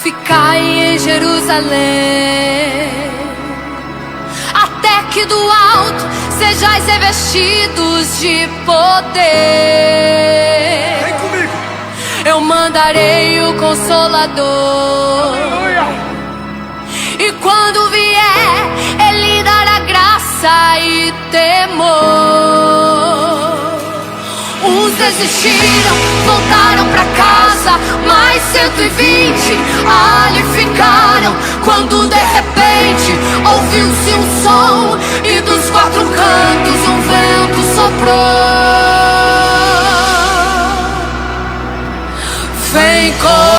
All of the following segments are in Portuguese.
ficai em Jerusalém, até que do alto sejais revestidos de poder. Vem comigo. Eu mandarei o Consolador. Aleluia. E quando vier, Ele dará graça e temor. Uns desistiram, voltaram pra casa, mais 120 ali ficaram. Quando de repente ouviu-se um som e dos quatro cantos um vento soprou. Vem com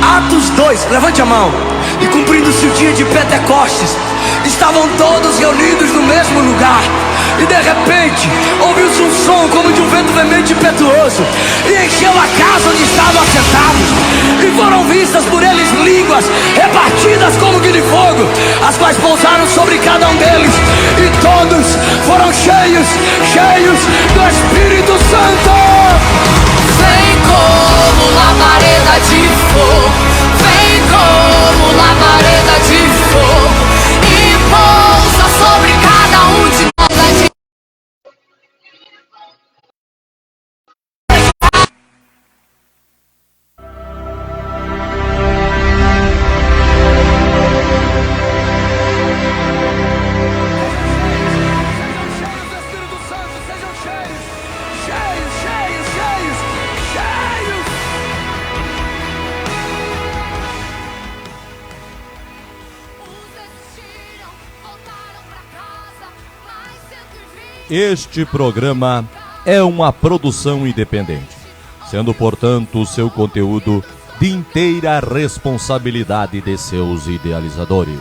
Atos 2, levante a mão. E cumprindo-se o dia de Pentecostes, estavam todos reunidos no mesmo lugar. E de repente ouviu-se um som como de um vento veemente e impetuoso, e encheu a casa onde estavam assentados. E foram vistas por eles línguas repartidas como que de fogo, as quais pousaram sobre cada um deles. E todos foram cheios do Espírito Santo. vem como labareda de fogo, vem como labareda de fogo, e pousa sobre cada um de nós. Este programa é uma produção independente, sendo, portanto, o seu conteúdo de inteira responsabilidade de seus idealizadores.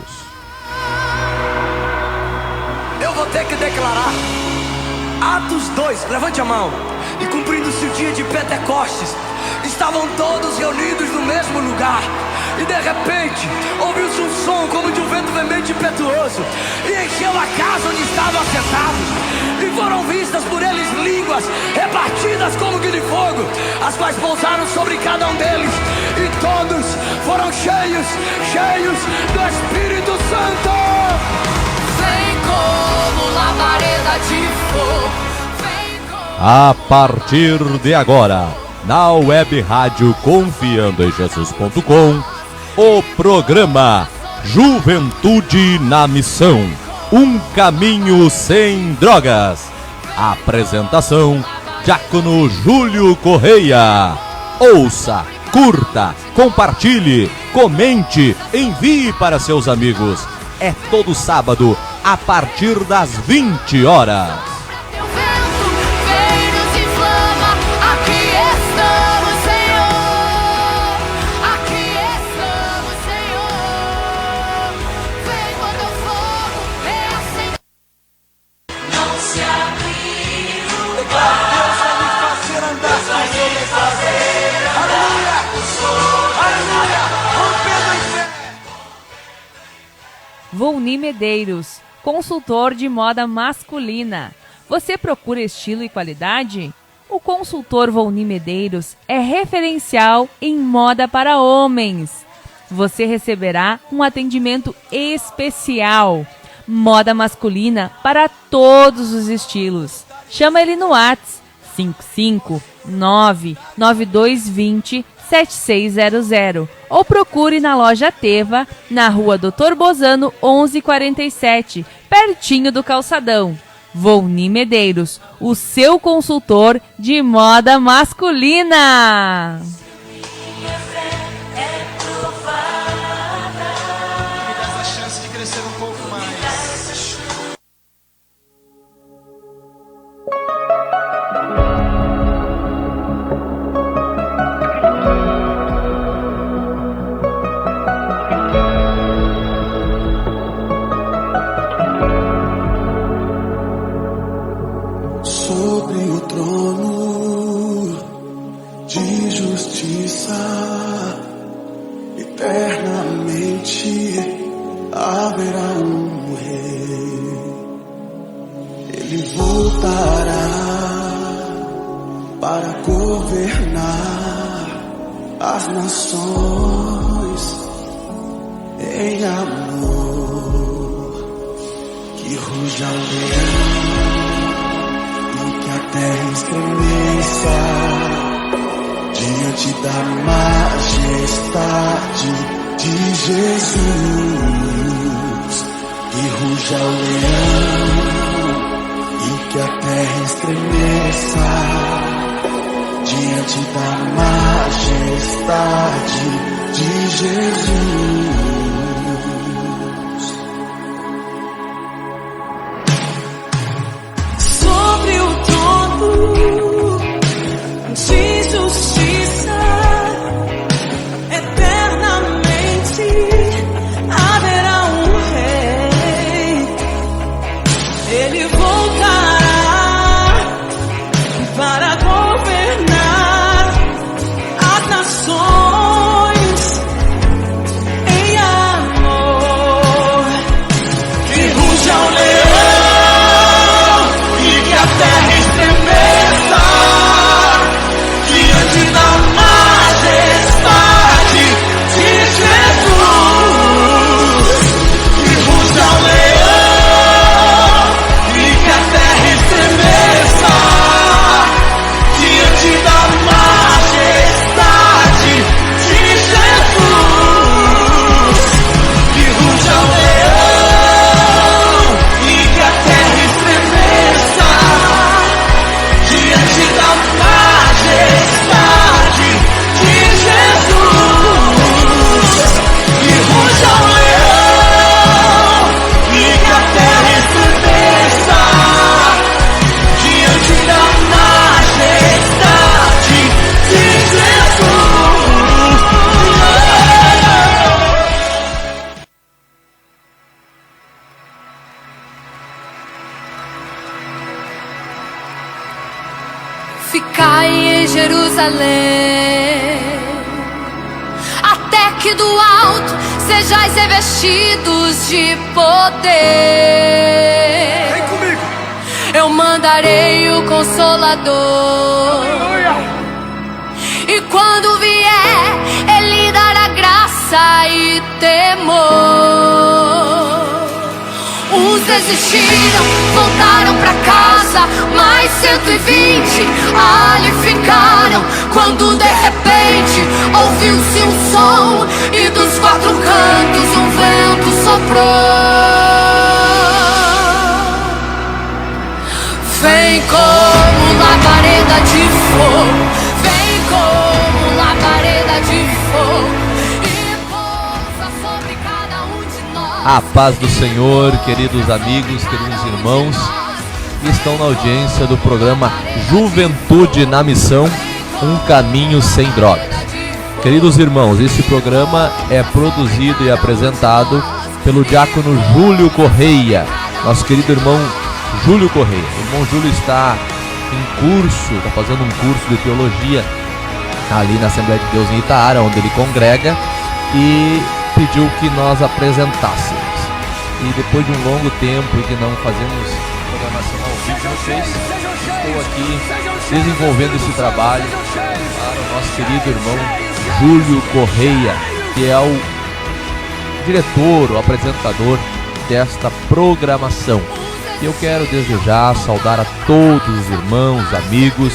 Eu vou ter que declarar. Atos 2, levante a mão. E cumprindo-se o dia de Pentecostes, estavam todos reunidos no mesmo lugar. E de repente ouviu-se um som como de um vento veemente e impetuoso, e encheu a casa onde estavam assentados. E foram vistas por eles línguas repartidas como que de fogo, as quais pousaram sobre cada um deles. E todos foram cheios do Espírito Santo. Vem como labareda de fogo, vem como... A partir de agora, na web rádio confiandoemjesus.com, o programa Juventude na Missão, um caminho sem drogas. Apresentação, Diácono Júlio Correia. Ouça, curta, compartilhe, comente, envie para seus amigos. É todo sábado, a partir das 20 horas. Volni Medeiros, consultor de moda masculina. Você procura estilo e qualidade? O consultor Volney Medeiros é referencial em moda para homens. Você receberá um atendimento especial. Moda masculina para todos os estilos. Chama ele no WhatsApp 55992207600 ou procure na loja Teva, na rua Dr. Bozano 1147, pertinho do calçadão. Volney Medeiros, o seu consultor de moda masculina. Sobre o trono de justiça, eternamente haverá um rei. Ele voltará para governar as nações em amor. Que ruja o leão, a terra estremeça diante da majestade de Jesus. Que ruja o leão e que a terra estremeça diante da majestade de Jesus. De justiça, eternamente haverá um rei. Ele voltará para governar as nações em amor. Que ruja o leão e que a terra estremeça diante da majestade de Jesus. Que ruja o leão e que a terra estremeça diante da majestade de Jesus. Que ruja o leão e que a terra estremeça diante da majestade de Jesus. Que ruja o leão e que a terra estremeça diante da majestade de Jesus. Ficai em Jerusalém, até que do alto sejais revestidos de poder. Vem comigo. Eu mandarei o Consolador. E quando vier, Ele dará graça e temor. Uns desistiram, voltaram pra casa, mas 120 ali ficaram. Quando de repente ouviu-se um som e dos quatro cantos um vento soprou. Vem como labareda de fogo, vem como labareda de fogo e pousa sobre cada um de nós. A paz do Senhor, queridos amigos, queridos irmãos, que estão na audiência do programa Juventude na Missão, um caminho sem drogas. Queridos irmãos, este programa é produzido e apresentado pelo diácono Júlio Correia, nosso querido irmão Júlio Correia. O irmão Júlio está em curso, está fazendo um curso de teologia ali na Assembleia de Deus em Itaara, onde ele congrega, e pediu que nós apresentássemos. E depois de um longo tempo que não fazemos programação ao vivo no Face. Estou aqui desenvolvendo esse trabalho para o nosso querido irmão Júlio Correia, que é o diretor, o apresentador desta programação. Eu quero desde já saudar a todos os irmãos, amigos,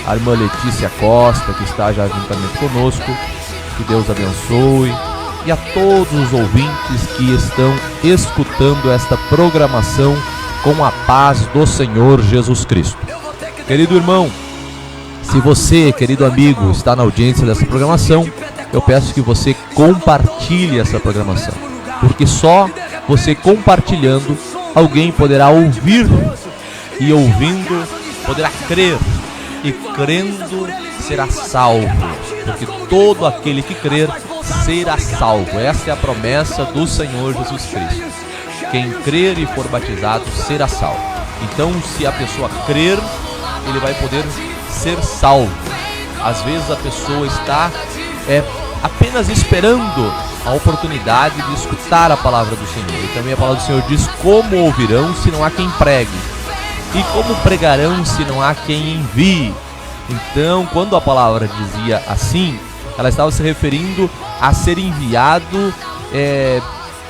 a irmã Letícia Costa, que está já juntamente conosco, que Deus abençoe, e a todos os ouvintes que estão escutando esta programação com a paz do Senhor Jesus Cristo. Querido irmão, se você, querido amigo, está na audiência dessa programação, eu peço que você compartilhe essa programação, porque só você compartilhando, alguém poderá ouvir, e ouvindo poderá crer, e crendo será salvo, porque todo aquele que crer será salvo. Essa é a promessa do Senhor Jesus Cristo. Quem crer e for batizado será salvo. Então, se a pessoa crer, ele vai poder ser salvo. Às vezes a pessoa está apenas esperando a oportunidade de escutar a palavra do Senhor. E também a palavra do Senhor diz: como ouvirão se não há quem pregue? E como pregarão se não há quem envie? Então, quando a palavra dizia assim, ela estava se referindo a ser enviado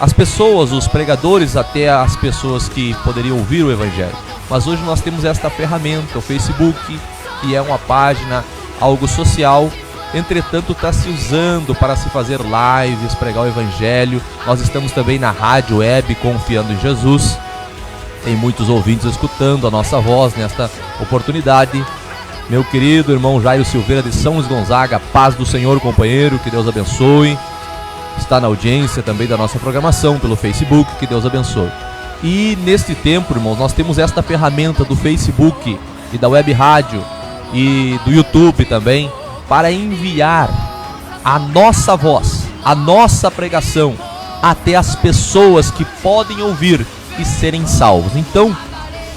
as pessoas, os pregadores, até as pessoas que poderiam ouvir o Evangelho. Mas hoje nós temos esta ferramenta, o Facebook, que é uma página, algo social. Entretanto, está se usando para se fazer lives, pregar o Evangelho. Nós estamos também na rádio web Confiando em Jesus. Tem muitos ouvintes escutando a nossa voz nesta oportunidade. Meu querido irmão Jairo Silveira de São Luís Gonzaga, paz do Senhor, companheiro, que Deus abençoe. Está na audiência também da nossa programação pelo Facebook, que Deus abençoe. E neste tempo, irmãos, nós temos esta ferramenta do Facebook e da web rádio e do YouTube também, para enviar a nossa voz, a nossa pregação até as pessoas que podem ouvir e serem salvos. Então,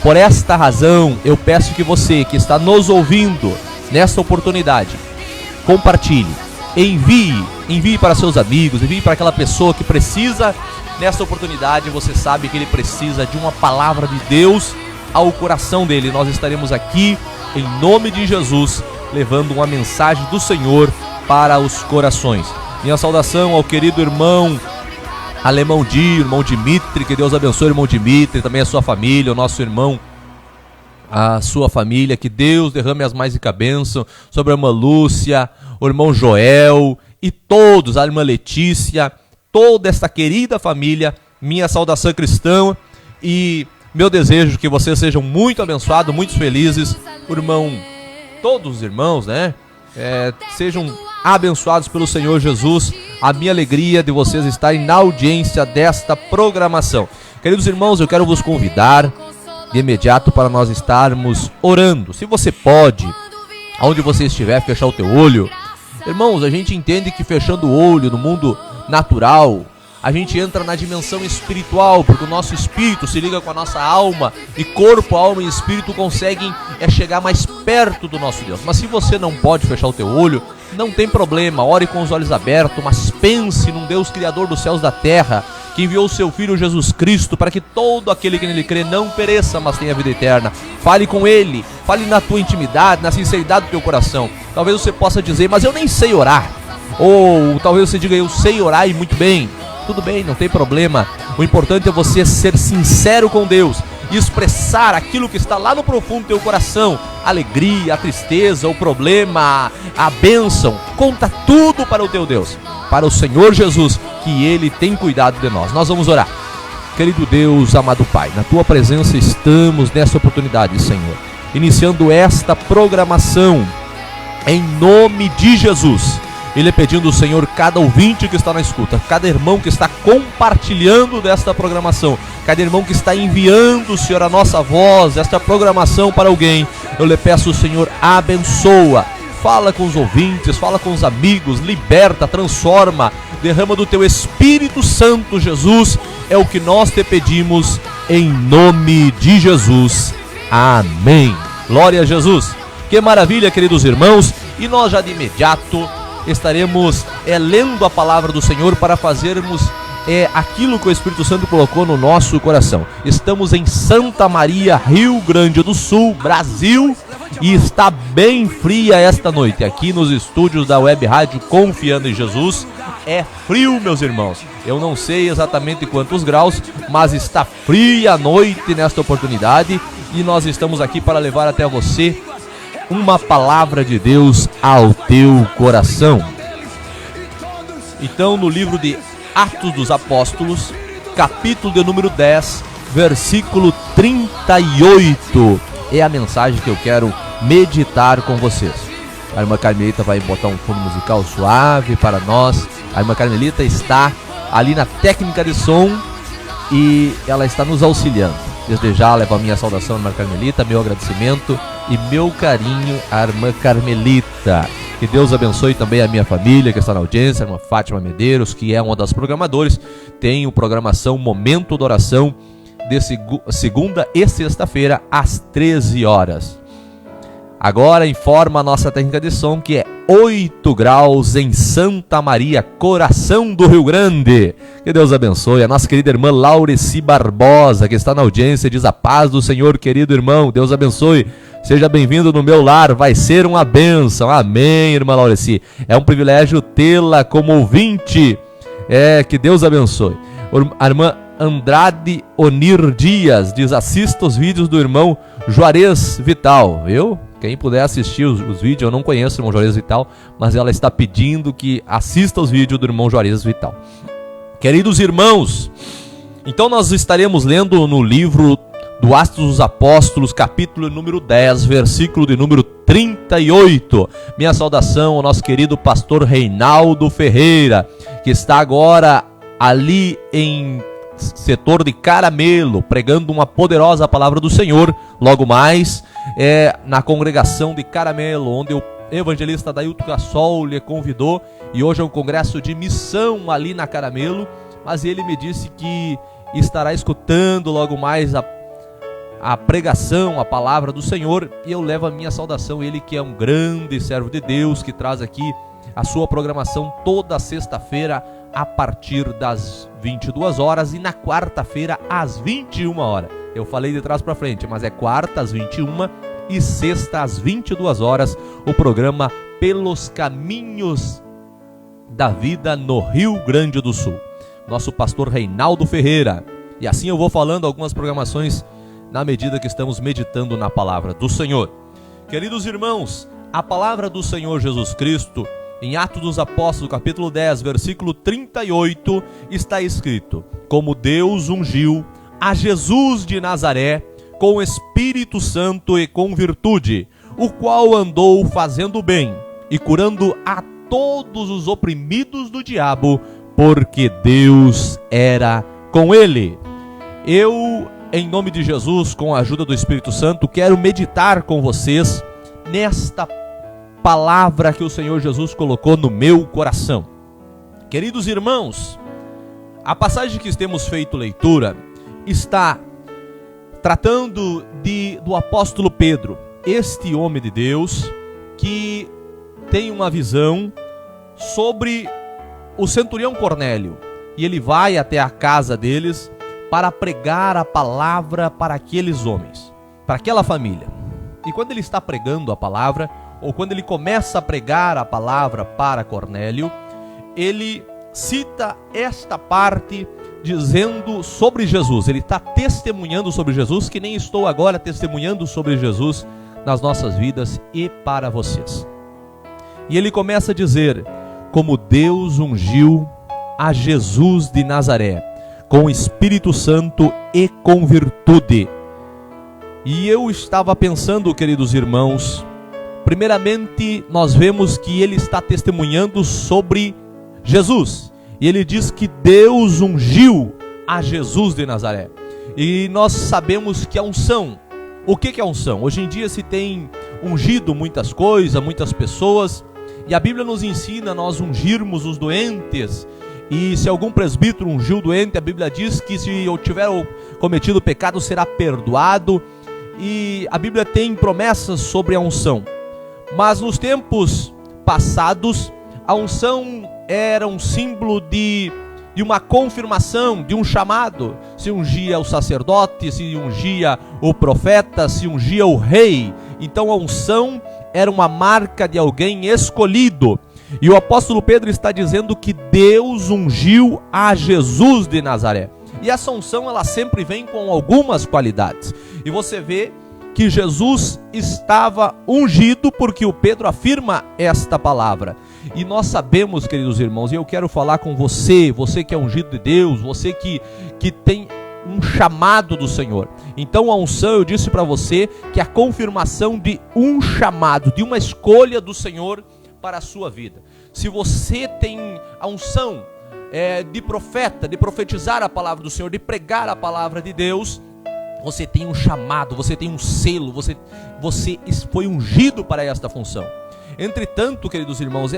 por esta razão, eu peço que você que está nos ouvindo nesta oportunidade, compartilhe, envie para seus amigos, envie para aquela pessoa que precisa. Nesta oportunidade, você sabe que ele precisa de uma palavra de Deus ao coração dele. Nós estaremos aqui em nome de Jesus, levando uma mensagem do Senhor para os corações. Minha saudação ao querido irmão Alemão Di, irmão Dimitri, que Deus abençoe o irmão Dimitri, também a sua família, o nosso irmão, a sua família, que Deus derrame as mais ricas bênçãos sobre a irmã Lúcia, o irmão Joel e todos, a irmã Letícia, toda esta querida família. Minha saudação cristã e meu desejo que vocês sejam muito abençoados, muito felizes, todos os irmãos, né? Sejam abençoados pelo Senhor Jesus. A minha alegria de vocês estarem na audiência desta programação. Queridos irmãos, eu quero vos convidar de imediato para nós estarmos orando. Se você pode, aonde você estiver, fechar o teu olho. Irmãos, a gente entende que fechando o olho no mundo natural, a gente entra na dimensão espiritual, porque o nosso espírito se liga com a nossa alma, e corpo, alma e espírito conseguem chegar mais perto do nosso Deus. Mas se você não pode fechar o teu olho, não tem problema, ore com os olhos abertos, mas pense num Deus criador dos céus e da terra, que enviou o seu Filho Jesus Cristo para que todo aquele que nele crê não pereça, mas tenha vida eterna. Fale com ele, fale na tua intimidade, na sinceridade do teu coração. Talvez você possa dizer: mas eu nem sei orar. Ou talvez você diga: eu sei orar e muito bem. Tudo bem, não tem problema. O importante é você ser sincero com Deus e expressar aquilo que está lá no profundo do teu coração. A alegria, a tristeza, o problema, a bênção. Conta tudo para o teu Deus, para o Senhor Jesus, que Ele tem cuidado de nós. Nós vamos orar. Querido Deus, amado Pai, na Tua presença estamos nessa oportunidade, Senhor, iniciando esta programação em nome de Jesus. Ele pedindo, Senhor, cada ouvinte que está na escuta, cada irmão que está compartilhando desta programação, cada irmão que está enviando, Senhor, a nossa voz, esta programação para alguém, eu lhe peço, Senhor, abençoa, fala com os ouvintes, fala com os amigos, liberta, transforma, derrama do Teu Espírito Santo, Jesus, é o que nós te pedimos, em nome de Jesus, amém. Glória a Jesus. Que maravilha, queridos irmãos, e nós já de imediato estaremos lendo a palavra do Senhor para fazermos é aquilo que o Espírito Santo colocou no nosso coração. Estamos em Santa Maria, Rio Grande do Sul, Brasil, e está bem fria esta noite. Aqui nos estúdios da Web Rádio Confiando em Jesus, é frio, meus irmãos. Eu não sei exatamente quantos graus, mas está fria a noite nesta oportunidade, e nós estamos aqui para levar até você uma palavra de Deus ao teu coração. Então, no livro de Atos dos Apóstolos, capítulo de número 10, versículo 38, é a mensagem que eu quero meditar com vocês. A irmã Carmelita vai botar um fundo musical suave para nós. A irmã Carmelita está ali na técnica de som e ela está nos auxiliando. Desde já levo a minha saudação à irmã Carmelita, meu agradecimento e meu carinho à irmã Carmelita. Que Deus abençoe também a minha família que está na audiência, a irmã Fátima Medeiros, que é uma das programadoras. Tem programação Momento de Oração de segunda e sexta-feira às 13 horas. Agora informa a nossa técnica de som que é 8 graus em Santa Maria, coração do Rio Grande. Que Deus abençoe a nossa querida irmã Laureci Barbosa, que está na audiência, diz a paz do Senhor, querido irmão. Deus abençoe. Seja bem-vindo no meu lar, vai ser uma bênção. Amém, irmã Laureci. É um privilégio tê-la como ouvinte. Que Deus abençoe. A irmã Andrade Onir Dias diz: assista os vídeos do irmão Juarez Vital. Quem puder assistir os vídeos, eu não conheço o irmão Juarez Vital, mas ela está pedindo que assista os vídeos do irmão Juarez Vital. Queridos irmãos, então nós estaremos lendo no livro do Atos dos Apóstolos, capítulo número 10, versículo de número 38. Minha saudação ao nosso querido pastor Reinaldo Ferreira, que está agora ali em setor de Caramelo, pregando uma poderosa palavra do Senhor. Logo mais, na congregação de Caramelo, onde o evangelista Dailton Gassol lhe convidou, e hoje é um congresso de missão ali na Caramelo, mas ele me disse que estará escutando logo mais a pregação, a palavra do Senhor, e eu levo a minha saudação, ele que é um grande servo de Deus, que traz aqui a sua programação toda sexta-feira a partir das 22 horas e na quarta-feira às 21 horas. Eu falei de trás para frente, mas é quarta às 21 e sexta às 22 horas, o programa Pelos Caminhos da Vida no Rio Grande do Sul. Nosso pastor Reinaldo Ferreira. E assim eu vou falando algumas programações na medida que estamos meditando na palavra do Senhor. Queridos irmãos, a palavra do Senhor Jesus Cristo, em Atos dos Apóstolos, capítulo 10, versículo 38, está escrito: como Deus ungiu a Jesus de Nazaré com o Espírito Santo e com virtude, o qual andou fazendo bem e curando a todos os oprimidos do diabo, porque Deus era com ele. Eu, em nome de Jesus, com a ajuda do Espírito Santo, quero meditar com vocês nesta palavra que o Senhor Jesus colocou no meu coração. Queridos irmãos, a passagem que temos feito leitura está tratando do apóstolo Pedro, este homem de Deus que tem uma visão sobre o centurião Cornélio, e ele vai até a casa deles para pregar a palavra para aqueles homens, para aquela família. E quando ele está pregando a palavra, ou quando ele começa a pregar a palavra para Cornélio, ele cita esta parte dizendo sobre Jesus. Ele está testemunhando sobre Jesus, que nem estou agora testemunhando sobre Jesus nas nossas vidas e para vocês. E ele começa a dizer: como Deus ungiu a Jesus de Nazaré com o Espírito Santo e com virtude. E eu estava pensando, queridos irmãos, primeiramente nós vemos que ele está testemunhando sobre Jesus, e ele diz que Deus ungiu a Jesus de Nazaré. E nós sabemos que a unção, o que é a unção? Hoje em dia se tem ungido muitas coisas, muitas pessoas, e a Bíblia nos ensina a nós ungirmos os doentes. E se algum presbítero ungiu o doente, a Bíblia diz que se eu tiver cometido pecado, será perdoado. E a Bíblia tem promessas sobre a unção. Mas nos tempos passados, a unção era um símbolo de de uma confirmação, de um chamado. Se ungia o sacerdote, se ungia o profeta, se ungia o rei. Então a unção era uma marca de alguém escolhido. E o apóstolo Pedro está dizendo que Deus ungiu a Jesus de Nazaré. E essa unção, ela sempre vem com algumas qualidades. E você vê que Jesus estava ungido, porque o Pedro afirma esta palavra. E nós sabemos, queridos irmãos, e eu quero falar com você, você que é ungido de Deus, você que tem um chamado do Senhor. Então a unção, eu disse para você, que é a confirmação de um chamado, de uma escolha do Senhor para a sua vida. Se você tem a unção de profeta, de profetizar a palavra do Senhor, de pregar a palavra de Deus, você tem um chamado, você tem um selo, você foi ungido para esta função. Entretanto, queridos irmãos,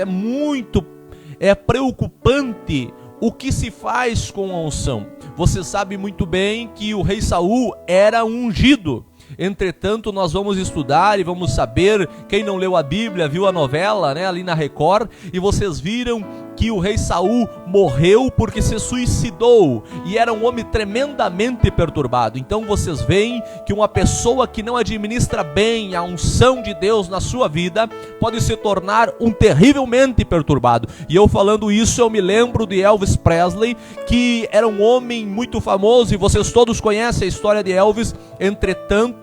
é preocupante o que se faz com a unção. Você sabe muito bem que o rei Saul era ungido. Entretanto, nós vamos estudar e vamos saber, quem não leu a Bíblia, viu a novela, né, ali na Record, e vocês viram que o rei Saul morreu porque se suicidou, e era um homem tremendamente perturbado. Então vocês veem que uma pessoa que não administra bem a unção de Deus na sua vida, pode se tornar um terrivelmente perturbado. E eu falando isso, eu me lembro de Elvis Presley, que era um homem muito famoso, e vocês todos conhecem a história de Elvis. Entretanto,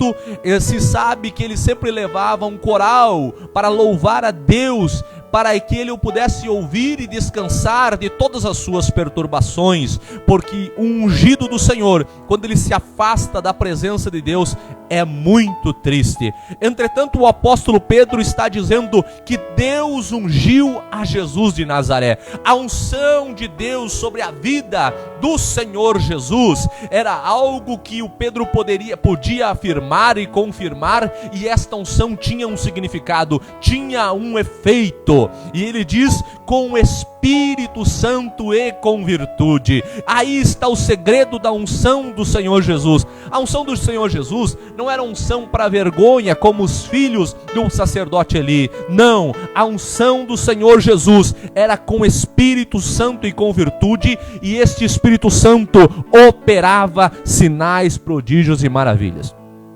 se sabe que ele sempre levava um coral para louvar a Deus, para que ele o pudesse ouvir e descansar de todas as suas perturbações, porque o ungido do Senhor, quando ele se afasta da presença de Deus, é muito triste. Entretanto, o apóstolo Pedro está dizendo que Deus ungiu a Jesus de Nazaré. A unção de Deus sobre a vida do Senhor Jesus era algo que o Pedro podia afirmar e confirmar, e esta unção tinha um significado, tinha um efeito. E ele diz: com o Espírito Santo e com virtude. Aí está o segredo da unção do Senhor Jesus. A unção do Senhor Jesus não era unção para vergonha, como os filhos do sacerdote Eli. Não, a unção do Senhor Jesus era com Espírito Santo e com virtude, e este Espírito Santo operava sinais, prodígios e maravilhas.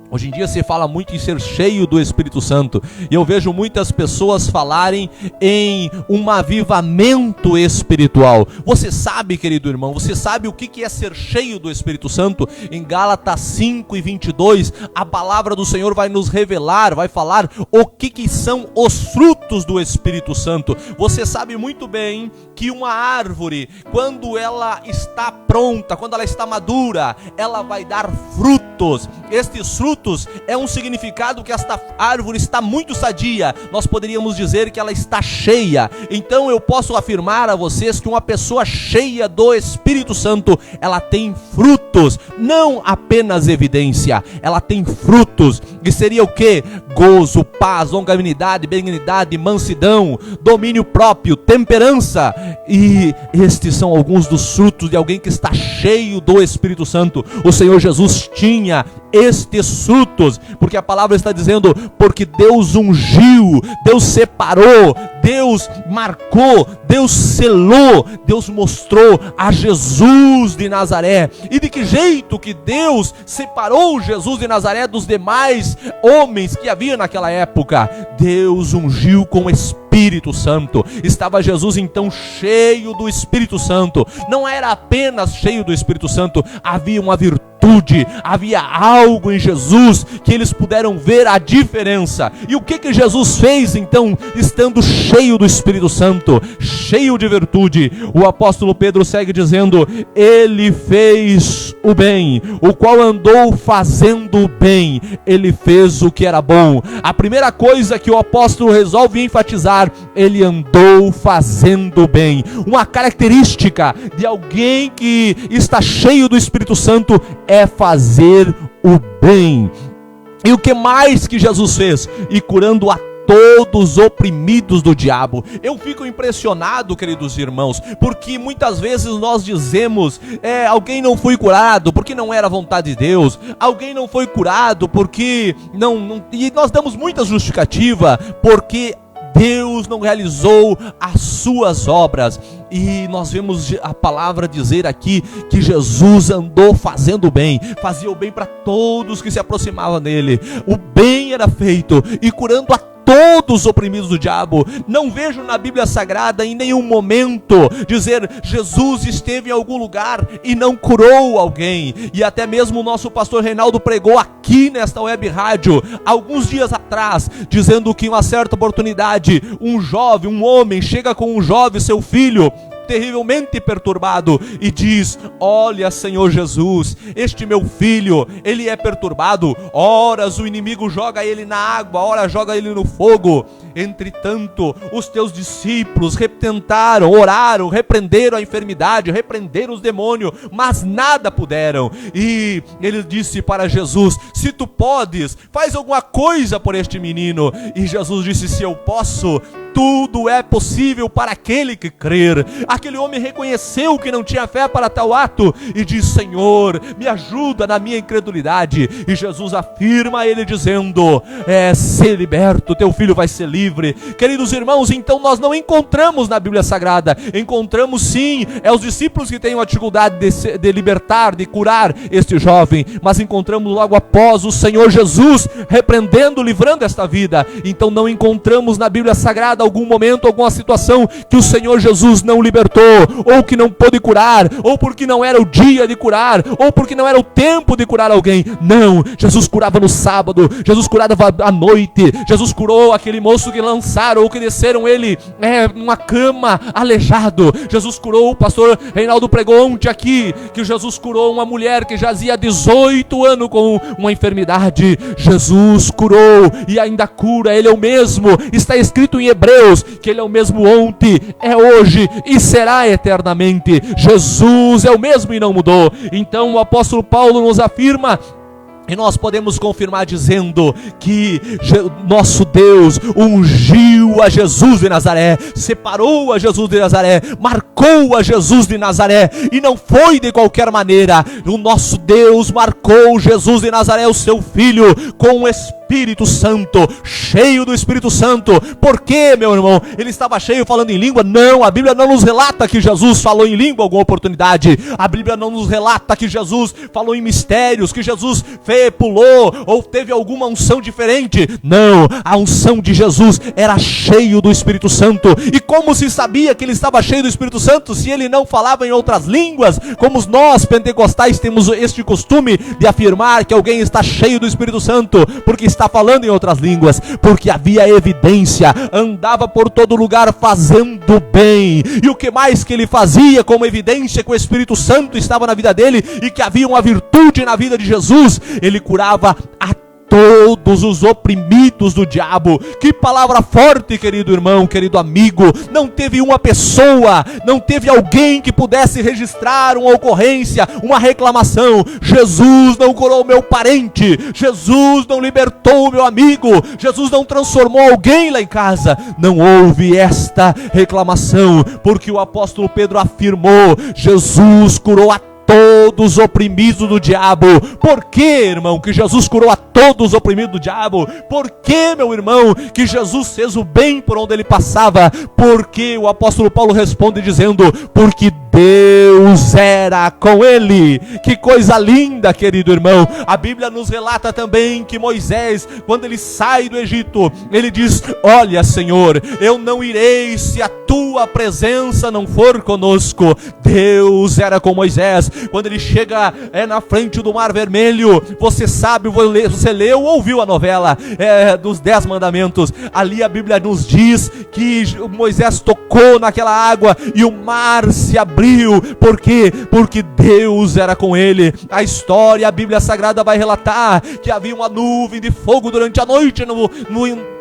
Hoje em dia se fala muito em ser cheio do Espírito Santo, e eu vejo muitas pessoas falarem em um avivamento espiritual. Você sabe, querido irmão, você sabe o que é ser cheio do Espírito Santo? Em Gálatas 5:22, a palavra do Senhor vai nos revelar, vai falar o que são os frutos do Espírito Santo. Você sabe muito bem que uma árvore, quando ela está pronta, quando ela está madura, ela vai dar frutos. Estes frutos é um significado que esta árvore está muito sadia. Nós poderíamos dizer que ela está cheia. Então eu posso afirmar a vocês que uma pessoa cheia do Espírito Santo, ela tem frutos, não apenas evidência, ela tem frutos. E seria o que? Gozo, paz, longanimidade, benignidade, mansidão, domínio próprio, temperança. E estes são alguns dos frutos de alguém que está cheio do Espírito Santo. O Senhor Jesus tinha estes frutos, porque a palavra está dizendo: porque Deus ungiu, Deus separou, Deus marcou, Deus selou, Deus mostrou a Jesus de Nazaré. E de que jeito que Deus separou Jesus de Nazaré dos demais homens que havia naquela época? Deus ungiu com Espírito Santo. Estava Jesus então cheio do Espírito Santo. Não era apenas cheio do Espírito Santo, havia uma virtude, havia algo em Jesus que eles puderam ver a diferença. E o que Jesus fez então, estando cheio do Espírito Santo, cheio de virtude? O apóstolo Pedro segue dizendo: ele fez o bem, o qual andou fazendo o bem, ele fez o que era bom. A primeira coisa que o apóstolo resolve enfatizar: ele andou fazendo o bem. Uma característica de alguém que está cheio do Espírito Santo é fazer o bem. E o que mais que Jesus fez? E curando a todos oprimidos do diabo. Eu fico impressionado, queridos irmãos, porque muitas vezes nós dizemos: alguém não foi curado porque não era vontade de Deus, alguém não foi curado porque não, e nós damos muita justificativa, porque Deus não realizou as suas obras. E nós vemos a palavra dizer aqui que Jesus andou fazendo o bem, fazia o bem para todos que se aproximavam dele. O bem era feito e curando a todos os oprimidos do diabo. Não vejo na Bíblia Sagrada em nenhum momento dizer Jesus esteve em algum lugar e não curou alguém. E até mesmo o nosso pastor Reinaldo pregou aqui nesta web rádio alguns dias atrás, dizendo que em uma certa oportunidade um homem chega com um jovem, seu filho, terrivelmente perturbado, e diz: olha, Senhor Jesus, este meu filho, ele é perturbado, horas o inimigo joga ele na água, horas joga ele no fogo. Entretanto, os teus discípulos tentaram, oraram, repreenderam a enfermidade, repreenderam os demônios, mas nada puderam. E ele disse para Jesus: se tu podes, faz alguma coisa por este menino. E Jesus disse: se eu posso, tudo é possível para aquele que crer. Aquele homem reconheceu que não tinha fé para tal ato e diz: Senhor, me ajuda na minha incredulidade. E Jesus afirma a ele dizendo: ser liberto, teu filho vai ser livre. Queridos irmãos, então nós não encontramos na Bíblia Sagrada, encontramos sim, os discípulos que têm a dificuldade de libertar, de curar este jovem, mas encontramos logo após o Senhor Jesus repreendendo, livrando esta vida. Então não encontramos na Bíblia Sagrada algum momento, alguma situação que o Senhor Jesus não libertou, ou que não pôde curar, ou porque não era o dia de curar, ou porque não era o tempo de curar alguém. Não, Jesus curava no sábado, Jesus curava à noite, Jesus curou aquele moço que lançaram ou que desceram ele numa cama, aleijado. Jesus curou, o pastor Reinaldo pregou ontem aqui, que Jesus curou uma mulher que jazia há 18 anos com uma enfermidade. Jesus curou e ainda cura, ele é o mesmo. Está escrito em Hebreus que ele é o mesmo ontem, é hoje e será eternamente. Jesus é o mesmo e não mudou. Então o apóstolo Paulo nos afirma, e nós podemos confirmar dizendo que nosso Deus ungiu a Jesus de Nazaré, separou a Jesus de Nazaré, marcou a Jesus de Nazaré, e não foi de qualquer maneira. O nosso Deus marcou Jesus de Nazaré, o seu filho, com o Espírito Santo, cheio do Espírito Santo. Por quê, meu irmão? Ele estava cheio falando em língua? Não, a Bíblia não nos relata que Jesus falou em língua alguma oportunidade. A Bíblia não nos relata que Jesus falou em mistérios, que Jesus pulou ou teve alguma unção diferente. Não, a unção de Jesus era cheio do Espírito Santo. E como se sabia que ele estava cheio do Espírito Santo se ele não falava em outras línguas? Como nós pentecostais temos este costume de afirmar que alguém está cheio do Espírito Santo porque está falando em outras línguas? Porque havia evidência, andava por todo lugar fazendo bem. E o que mais que ele fazia como evidência que o Espírito Santo estava na vida dele e que havia uma virtude na vida de Jesus? Ele curava a todos os oprimidos do diabo. Que palavra forte, querido irmão, querido amigo. Não teve uma pessoa, não teve alguém que pudesse registrar uma ocorrência, uma reclamação. Jesus não curou meu parente, Jesus não libertou o meu amigo, Jesus não transformou alguém lá em casa. Não houve esta reclamação, porque o apóstolo Pedro afirmou: Jesus curou a todos os oprimidos do diabo. Por que, irmão, que Jesus curou a todos os oprimidos do diabo? Por que, meu irmão, que Jesus fez o bem por onde ele passava? Porque o apóstolo Paulo responde dizendo: porque Deus era com ele. Que coisa linda, querido irmão. A Bíblia nos relata também que Moisés, quando ele sai do Egito, ele diz: olha, Senhor, eu não irei se a tua presença não for conosco. Deus era com Moisés. Quando ele chega na frente do Mar Vermelho, você sabe, você leu ou ouviu a novela dos 10 mandamentos? Ali a Bíblia nos diz que Moisés tocou naquela água e o mar se abriu. Por quê? Porque Deus era com ele. A história, a Bíblia Sagrada vai relatar que havia uma nuvem de fogo durante a noite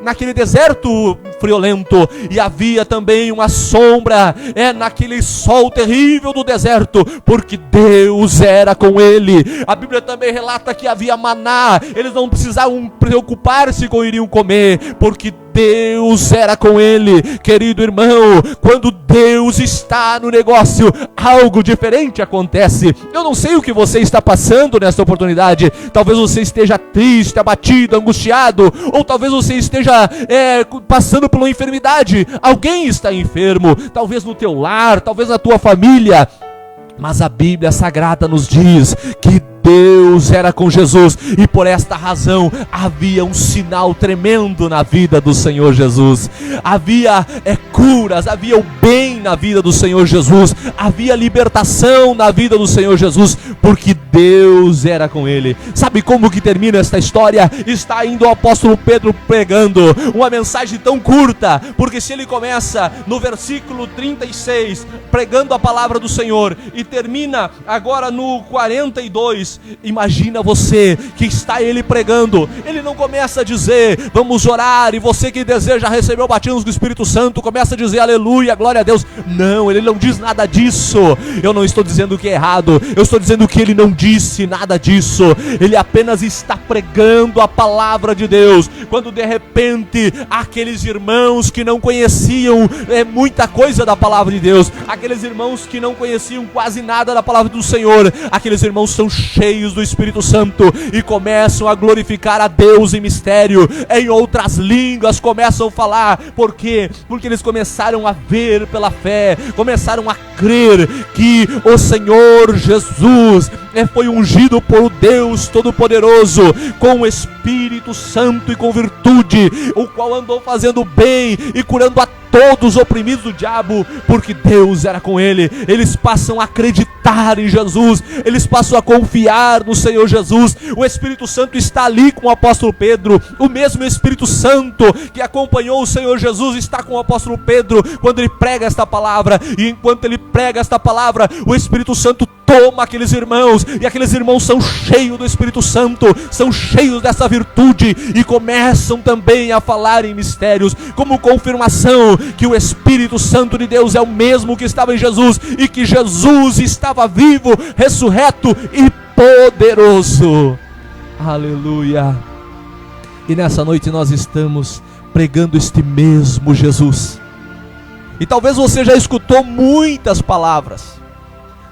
naquele deserto friolento, e havia também uma sombra naquele sol terrível do deserto, porque Deus era com ele. A Bíblia também relata que havia maná. Eles não precisavam preocupar-se com iriam comer, porque Deus era com ele. Querido irmão, quando Deus está no negócio, algo diferente acontece. Eu não sei o que você está passando nesta oportunidade. Talvez você esteja triste, abatido, angustiado, ou talvez você esteja passando por uma enfermidade. Alguém está enfermo, talvez no teu lar, talvez na tua família. Mas a Bíblia Sagrada nos diz que Deus era com Jesus, e por esta razão havia um sinal tremendo na vida do Senhor Jesus. Havia curas, havia o bem na vida do Senhor Jesus, havia libertação na vida do Senhor Jesus, porque Deus era com ele. Sabe como que termina esta história? Está indo o apóstolo Pedro pregando uma mensagem tão curta, porque se ele começa no versículo 36 pregando a palavra do Senhor e termina agora no 42, imagina você que está ele pregando. Ele não começa a dizer vamos orar, e você que deseja receber o batismo do Espírito Santo começa a dizer aleluia, glória a Deus. Não, ele não diz nada disso. Eu não estou dizendo que é errado, eu estou dizendo que ele não disse nada disso. Ele apenas está pregando a palavra de Deus, quando de repente aqueles irmãos que não conheciam muita coisa da palavra de Deus, aqueles irmãos que não conheciam quase nada da palavra do Senhor, aqueles irmãos são cheios do Espírito Santo e começam a glorificar a Deus em mistério, em outras línguas começam a falar. Por quê? Porque eles começaram a ver pela fé, começaram a crer que o Senhor Jesus foi ungido por Deus Todo-Poderoso com o Espírito Santo e com virtude, o qual andou fazendo bem e curando a todos oprimidos do diabo, porque Deus era com ele. Eles passam a acreditar em Jesus, eles passam a confiar no Senhor Jesus. O Espírito Santo está ali com o apóstolo Pedro, o mesmo Espírito Santo que acompanhou o Senhor Jesus está com o apóstolo Pedro quando ele prega esta palavra. E enquanto ele prega esta palavra, o Espírito Santo toma aqueles irmãos, e aqueles irmãos são cheios do Espírito Santo, são cheios dessa virtude, e começam também a falar em mistérios, como confirmação que o Espírito Santo de Deus é o mesmo que estava em Jesus, e que Jesus estava vivo, ressurreto e poderoso. Aleluia! E nessa noite nós estamos pregando este mesmo Jesus. E talvez você já escutou muitas palavras,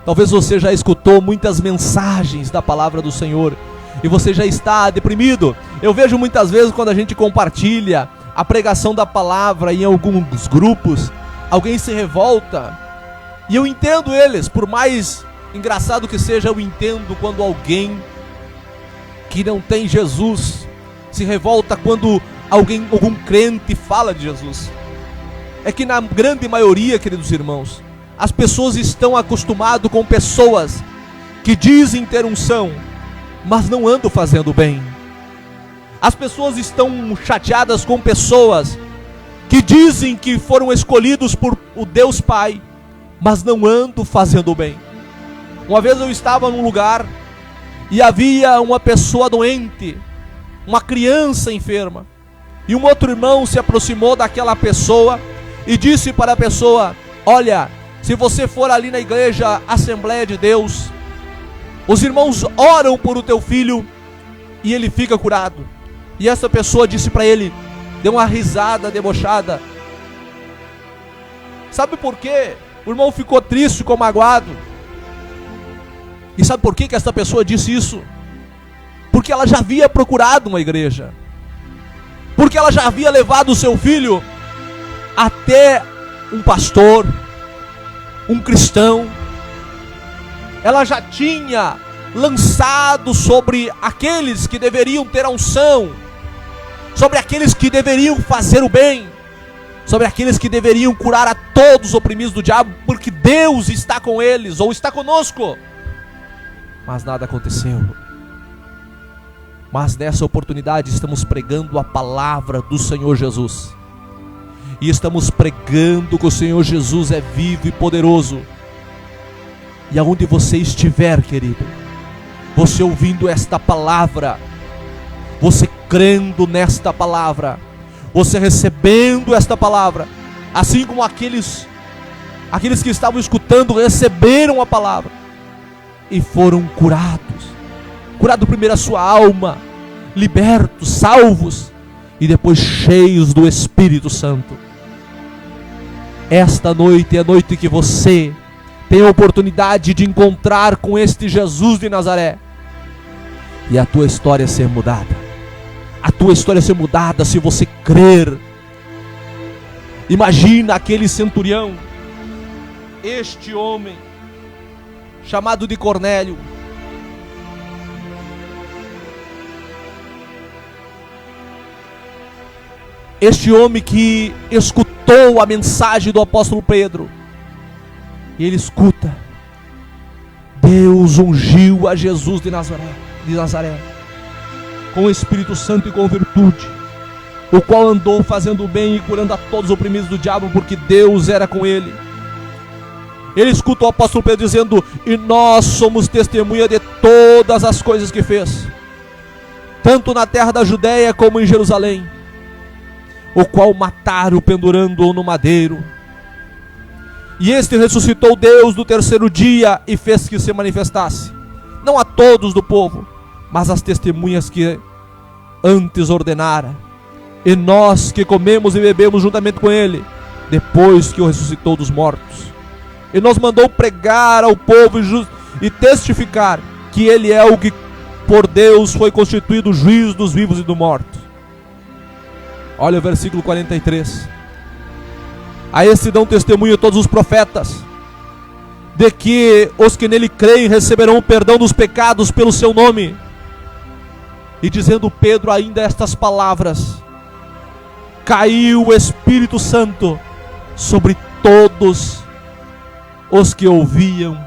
talvez você já escutou muitas mensagens da palavra do Senhor, e você já está deprimido. Eu vejo muitas vezes quando a gente compartilha a pregação da palavra em alguns grupos, alguém se revolta, e eu entendo eles, por mais engraçado que seja, eu entendo quando alguém que não tem Jesus se revolta quando algum crente fala de Jesus. É que na grande maioria, queridos irmãos, as pessoas estão acostumadas com pessoas que dizem ter unção, mas não andam fazendo bem. As pessoas estão chateadas com pessoas que dizem que foram escolhidos por o Deus Pai, mas não andam fazendo bem. Uma vez eu estava num lugar e havia uma pessoa doente, uma criança enferma, e um outro irmão se aproximou daquela pessoa e disse para a pessoa: olha, se você for ali na igreja Assembleia de Deus, os irmãos oram por o teu filho e ele fica curado. E essa pessoa disse para ele, deu uma risada debochada. Sabe por quê? O irmão ficou triste, ficou magoado. E sabe por que essa pessoa disse isso? Porque ela já havia procurado uma igreja, porque ela já havia levado o seu filho até um pastor, um cristão. Ela já tinha lançado sobre aqueles que deveriam ter a unção, sobre aqueles que deveriam fazer o bem, sobre aqueles que deveriam curar a todos os oprimidos do diabo, porque Deus está com eles, ou está conosco. Mas nada aconteceu. Mas nessa oportunidade estamos pregando a palavra do Senhor Jesus, e estamos pregando que o Senhor Jesus é vivo e poderoso. E aonde você estiver, querido, você ouvindo esta palavra, você crendo nesta palavra, você recebendo esta palavra, assim como aqueles que estavam escutando receberam a palavra e foram curados primeiro a sua alma, libertos, salvos, e depois cheios do Espírito Santo. Esta noite é a noite que você tem a oportunidade de encontrar com este Jesus de Nazaré e a tua história ser mudada. A tua história ser mudada se você crer. Imagina aquele centurião, este homem chamado de Cornélio. Este homem que escutou a mensagem do apóstolo Pedro. E ele escuta: Deus ungiu a Jesus de Nazaré com o Espírito Santo e com virtude, o qual andou fazendo bem e curando a todos os oprimidos do diabo, porque Deus era com ele. Ele escuta o apóstolo Pedro dizendo: e nós somos testemunha de todas as coisas que fez, tanto na terra da Judéia como em Jerusalém, o qual mataram pendurando-o no madeiro. E este ressuscitou Deus no terceiro dia e fez que se manifestasse, não a todos do povo, mas às testemunhas que antes ordenara. E nós que comemos e bebemos juntamente com ele, depois que o ressuscitou dos mortos. E nos mandou pregar ao povo e testificar que ele é o que por Deus foi constituído o juiz dos vivos e dos mortos. Olha o versículo 43. A esse dão testemunho todos os profetas, de que os que nele creem receberão o perdão dos pecados pelo seu nome. E dizendo Pedro ainda estas palavras, caiu o Espírito Santo sobre todos os que ouviam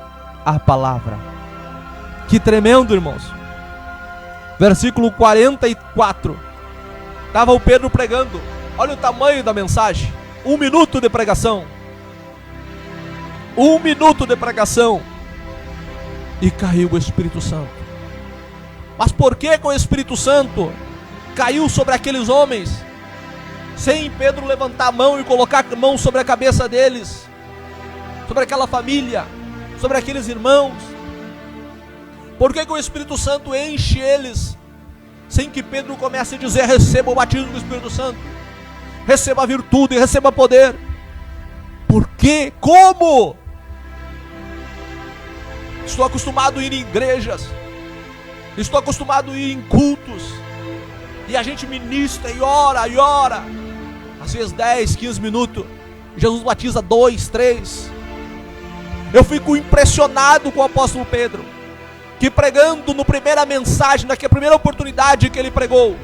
a palavra. Que tremendo, irmãos. Versículo 44. Estava o Pedro pregando. Olha o tamanho da mensagem. 1 minuto de pregação. 1 minuto de pregação. E caiu o Espírito Santo. Mas por que o Espírito Santo caiu sobre aqueles homens, sem Pedro levantar a mão e colocar a mão sobre a cabeça deles, sobre aquela família, sobre aqueles irmãos? Por que o Espírito Santo enche eles, sem que Pedro comece a dizer: receba o batismo do Espírito Santo, receba a virtude, receba poder? Por quê? Como? Estou acostumado a ir em igrejas, estou acostumado a ir em cultos, e a gente ministra e ora, às vezes 10, 15 minutos, Jesus batiza 2, 3. Eu fico impressionado com o apóstolo Pedro, que pregando no primeira mensagem, na primeira oportunidade que ele pregou,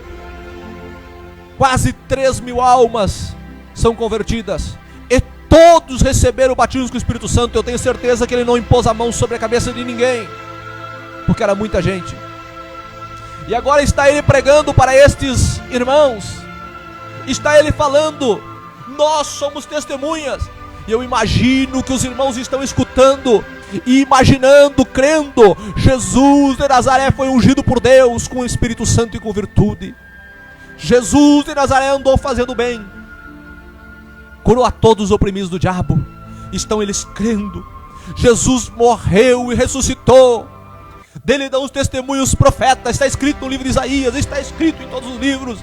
quase 3.000 almas são convertidas, e todos receberam o batismo com o Espírito Santo. Eu tenho certeza que ele não impôs a mão sobre a cabeça de ninguém, porque era muita gente. E agora está ele pregando para estes irmãos, está ele falando: nós somos testemunhas. E eu imagino que os irmãos estão escutando e imaginando, crendo: Jesus de Nazaré foi ungido por Deus com o Espírito Santo e com virtude. Jesus de Nazaré andou fazendo bem, curou a todos os oprimidos do diabo. Estão eles crendo. Jesus morreu e ressuscitou. Dele dão os testemunhos profetas. Está escrito no livro de Isaías, está escrito em todos os livros.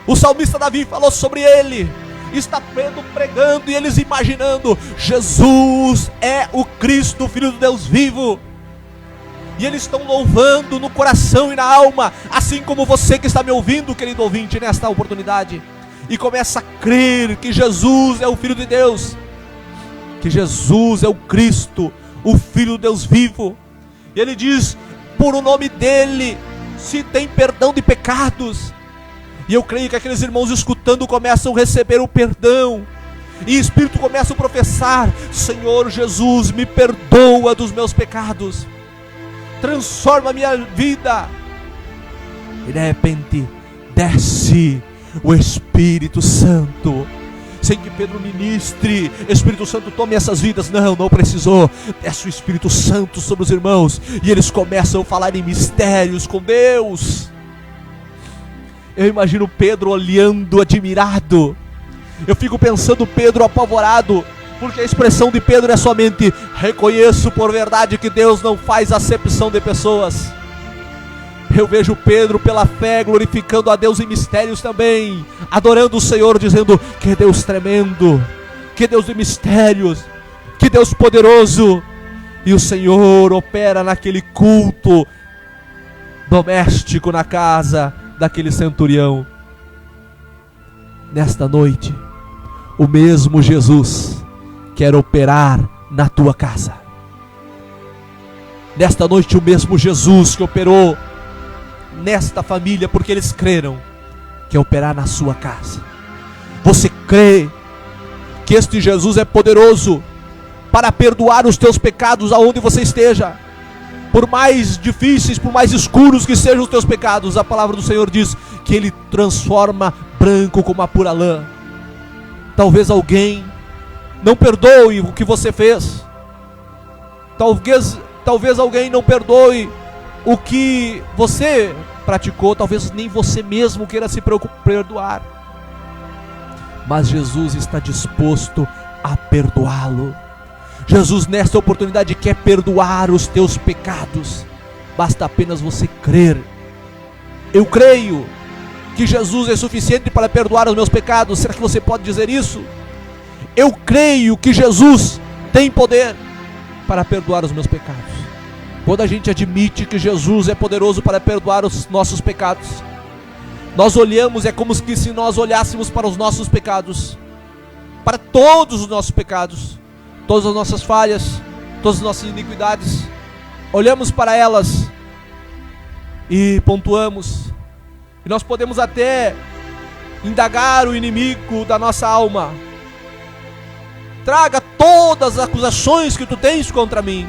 O salmista Davi falou sobre ele. Está Pedro pregando e eles imaginando: Jesus é o Cristo, Filho do Deus vivo. E eles estão louvando no coração e na alma, assim como você que está me ouvindo, querido ouvinte, nesta oportunidade, e começa a crer que Jesus é o Filho de Deus, que Jesus é o Cristo, o Filho do Deus vivo. E ele diz: por o nome dele se tem perdão de pecados. E eu creio que aqueles irmãos escutando começam a receber o perdão, e o Espírito começa a professar: Senhor Jesus, me perdoa dos meus pecados, transforma a minha vida. E de repente desce o Espírito Santo, sem que Pedro ministre: Espírito Santo, tome essas vidas. Não precisou. Desce o Espírito Santo sobre os irmãos, e eles começam a falar em mistérios com Deus. Eu imagino Pedro olhando admirado. Eu fico pensando Pedro apavorado, porque a expressão de Pedro é somente: reconheço por verdade que Deus não faz acepção de pessoas. Eu vejo Pedro pela fé glorificando a Deus em mistérios também, adorando o Senhor, dizendo: que Deus tremendo, que Deus de mistérios, que Deus poderoso. E o Senhor opera naquele culto doméstico na casa daquele centurião. Nesta noite, o mesmo Jesus quer operar na tua casa. Nesta noite, o mesmo Jesus que operou nesta família, porque eles creram, quer operar na sua casa. Você crê que este Jesus é poderoso para perdoar os teus pecados aonde você esteja? Por mais difíceis, por mais escuros que sejam os teus pecados, a palavra do Senhor diz que Ele transforma branco como a pura lã. Talvez alguém não perdoe o que você fez. Talvez alguém não perdoe o que você praticou. Talvez nem você mesmo queira se perdoar. Mas Jesus está disposto a perdoá-lo. Jesus, nesta oportunidade, quer perdoar os teus pecados. Basta apenas você crer. Eu creio que Jesus é suficiente para perdoar os meus pecados. Será que você pode dizer isso? Eu creio que Jesus tem poder para perdoar os meus pecados. Quando a gente admite que Jesus é poderoso para perdoar os nossos pecados, nós olhamos, é como se nós olhássemos para os nossos pecados, para todos os nossos pecados, todas as nossas falhas, todas as nossas iniquidades, olhamos para elas e pontuamos. E nós podemos até indagar o inimigo da nossa alma: traga todas as acusações que tu tens contra mim.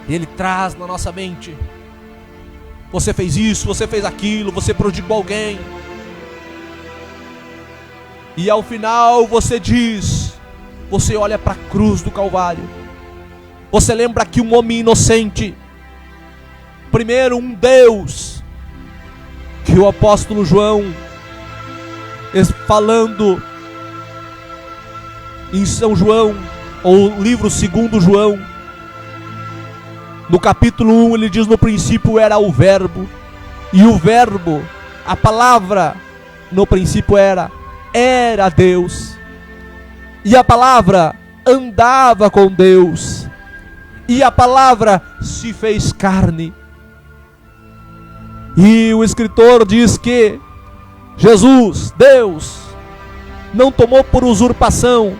E ele traz na nossa mente: você fez isso, você fez aquilo, você prodigou alguém. E ao final você diz, você olha para a cruz do Calvário, você lembra que um homem inocente, primeiro um Deus, que o apóstolo João, falando em São João, ou livro 2 João, no capítulo 1, ele diz: no princípio era o verbo, e o verbo, a palavra, no princípio era Deus, e a palavra andava com Deus, e a palavra se fez carne. E o escritor diz que Jesus, Deus, não tomou por usurpação,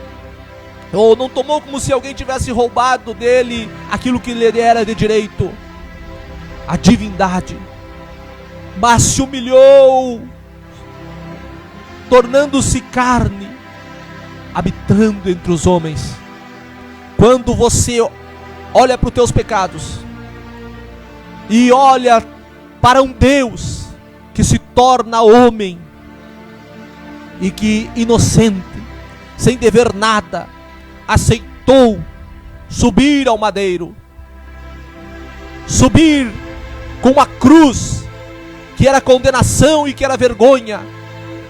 ou não tomou como se alguém tivesse roubado dele aquilo que lhe era de direito, a divindade, mas se humilhou, tornando-se carne, habitando entre os homens. Quando você olha para os teus pecados e olha para um Deus que se torna homem e que, inocente, sem dever nada, aceitou subir ao madeiro, subir com a cruz, que era condenação e que era vergonha,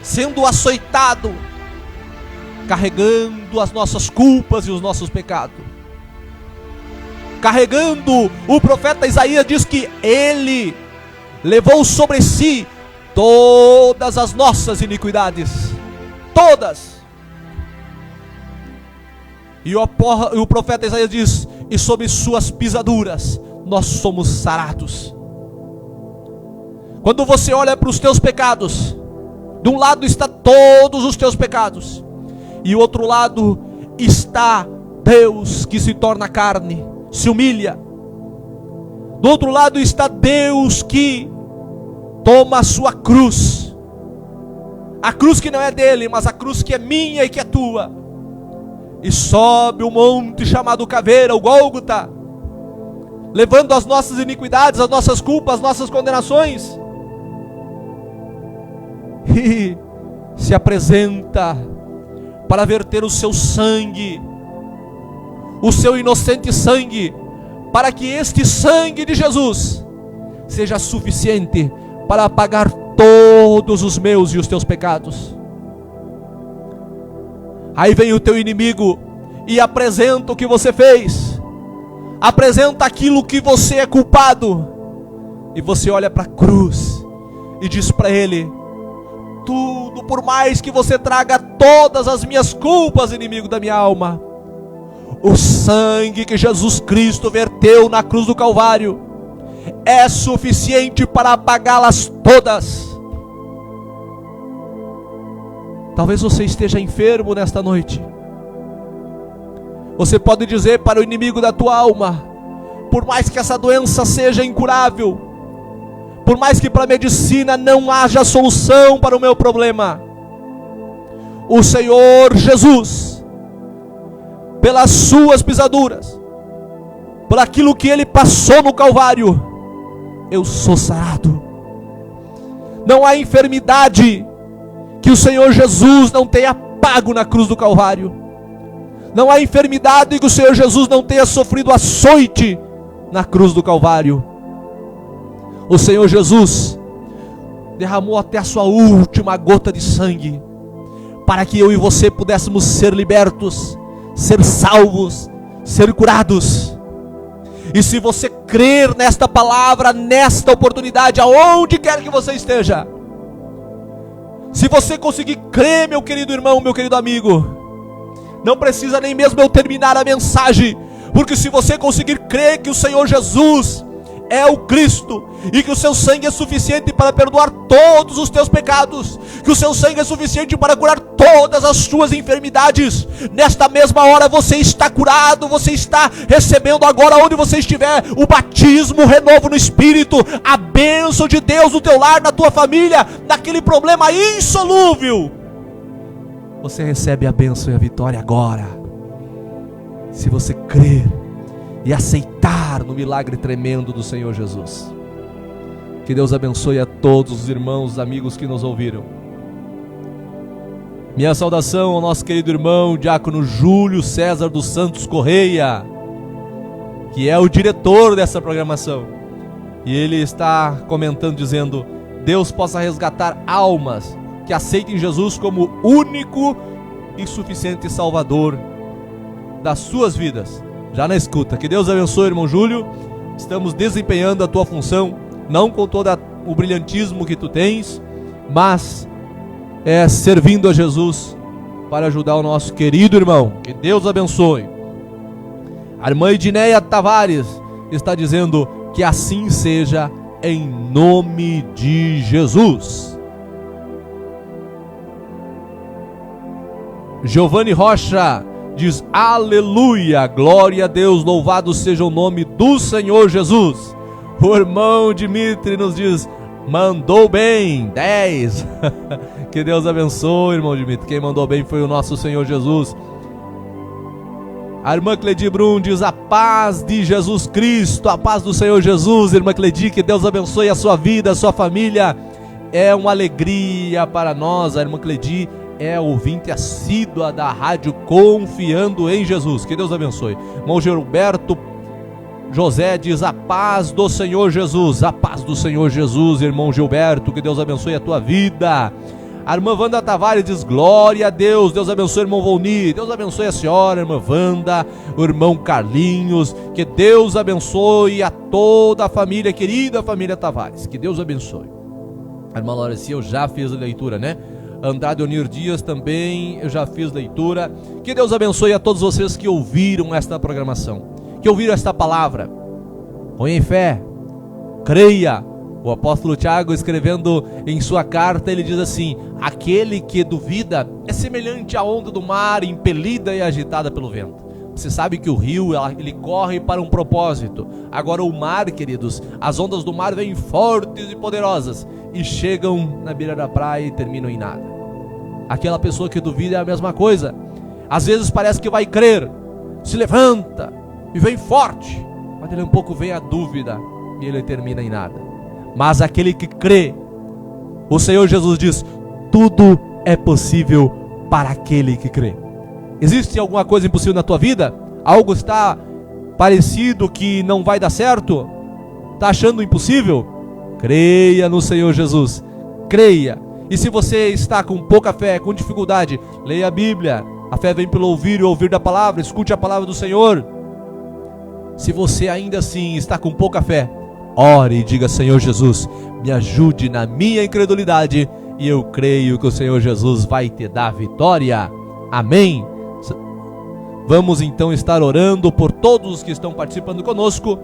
sendo açoitado, carregando as nossas culpas e os nossos pecados, carregando. O profeta Isaías diz que ele levou sobre si todas as nossas iniquidades, todas. E o profeta Isaías diz: e sob suas pisaduras nós somos sarados. Quando você olha para os teus pecados, de um lado está todos os teus pecados, e o outro lado está Deus que se torna carne, se humilha. Do outro lado está Deus que toma a sua cruz, a cruz que não é dele, mas a cruz que é minha e que é tua, e sobe um monte chamado Caveira, o Gólgota, levando as nossas iniquidades, as nossas culpas, as nossas condenações, e se apresenta para verter o seu sangue, o seu inocente sangue, para que este sangue de Jesus seja suficiente para apagar todos os meus e os teus pecados. Aí vem o teu inimigo e apresenta o que você fez, apresenta aquilo que você é culpado, e você olha para a cruz e diz para Ele: tudo, por mais que você traga todas as minhas culpas, inimigo da minha alma, o sangue que Jesus Cristo verteu na cruz do Calvário é suficiente para apagá-las todas. Talvez você esteja enfermo nesta noite. Você pode dizer para o inimigo da tua alma: por mais que essa doença seja incurável, por mais que para a medicina não haja solução para o meu problema, o Senhor Jesus, pelas suas pisaduras, por aquilo que Ele passou no Calvário, eu sou sarado. Não há enfermidade que o Senhor Jesus não tenha pago na cruz do Calvário. Não há enfermidade que o Senhor Jesus não tenha sofrido açoite na cruz do Calvário. O Senhor Jesus derramou até a sua última gota de sangue, para que eu e você pudéssemos ser libertos, ser salvos, ser curados. E se você crer nesta palavra, nesta oportunidade, aonde quer que você esteja, se você conseguir crer, meu querido irmão, meu querido amigo, não precisa nem mesmo eu terminar a mensagem, porque se você conseguir crer que o Senhor Jesus é o Cristo, e que o seu sangue é suficiente para perdoar todos os teus pecados, que o seu sangue é suficiente para curar todas as suas enfermidades, nesta mesma hora você está curado, você está recebendo agora, onde você estiver, o batismo, o renovo no Espírito, a bênção de Deus no teu lar, na tua família, naquele problema insolúvel. Você recebe a bênção e a vitória agora, se você crer e aceitar no milagre tremendo do Senhor Jesus. Que Deus abençoe a todos os irmãos, amigos que nos ouviram. Minha saudação ao nosso querido irmão Diácono Júlio César dos Santos Correia, que é o diretor dessa programação, e ele está comentando dizendo: Deus possa resgatar almas que aceitem Jesus como único e suficiente Salvador das suas vidas. Já na escuta. Que Deus abençoe, irmão Júlio. Estamos desempenhando a tua função, não com todo o brilhantismo que tu tens, mas servindo a Jesus para ajudar o nosso querido irmão. Que Deus abençoe. A irmã Edneia Tavares está dizendo: que assim seja, em nome de Jesus. Giovanni Rocha diz: aleluia, glória a Deus, louvado seja o nome do Senhor Jesus. O irmão Dimitri nos diz: mandou bem, 10. Que Deus abençoe, irmão Dimitri. Quem mandou bem foi o nosso Senhor Jesus. A irmã Cledi Brum diz: a paz de Jesus Cristo, a paz do Senhor Jesus. Irmã Cledi, que Deus abençoe a sua vida, a sua família. É uma alegria para nós. A irmã Cledi é ouvinte assídua da rádio Confiando em Jesus. Que Deus abençoe. Irmão Gilberto José diz: a paz do Senhor Jesus. A paz do Senhor Jesus, irmão Gilberto. Que Deus abençoe a tua vida. A irmã Wanda Tavares diz: glória a Deus. Deus abençoe, irmão Volni. Deus abençoe a senhora, irmã Wanda, o irmão Carlinhos. Que Deus abençoe a toda a família, querida família Tavares. Que Deus abençoe. A irmã Laurecia, eu já fiz a leitura, né? Andrade Onir Dias também, eu já fiz leitura. Que Deus abençoe a todos vocês que ouviram esta programação, que ouviram esta palavra. Põe em fé, creia. O apóstolo Tiago, escrevendo em sua carta, ele diz assim: aquele que duvida é semelhante à onda do mar, impelida e agitada pelo vento. Você sabe que o rio, ele corre para um propósito. Agora o mar, queridos, as ondas do mar vêm fortes e poderosas e chegam na beira da praia e terminam em nada. Aquela pessoa que duvida é a mesma coisa. Às vezes parece que vai crer, se levanta e vem forte, mas dele um pouco vem a dúvida e ele termina em nada. Mas aquele que crê, o Senhor Jesus diz: tudo é possível para aquele que crê. Existe alguma coisa impossível na tua vida? Algo está parecido que não vai dar certo? Está achando impossível? Creia no Senhor Jesus, creia. E se você está com pouca fé, com dificuldade, leia a Bíblia. A fé vem pelo ouvir e ouvir da palavra. Escute a palavra do Senhor. Se você ainda assim está com pouca fé, Ore e diga: Senhor Jesus, me ajude na minha incredulidade, e eu creio que o Senhor Jesus vai te dar vitória. Amém? Vamos então estar orando por todos os que estão participando conosco.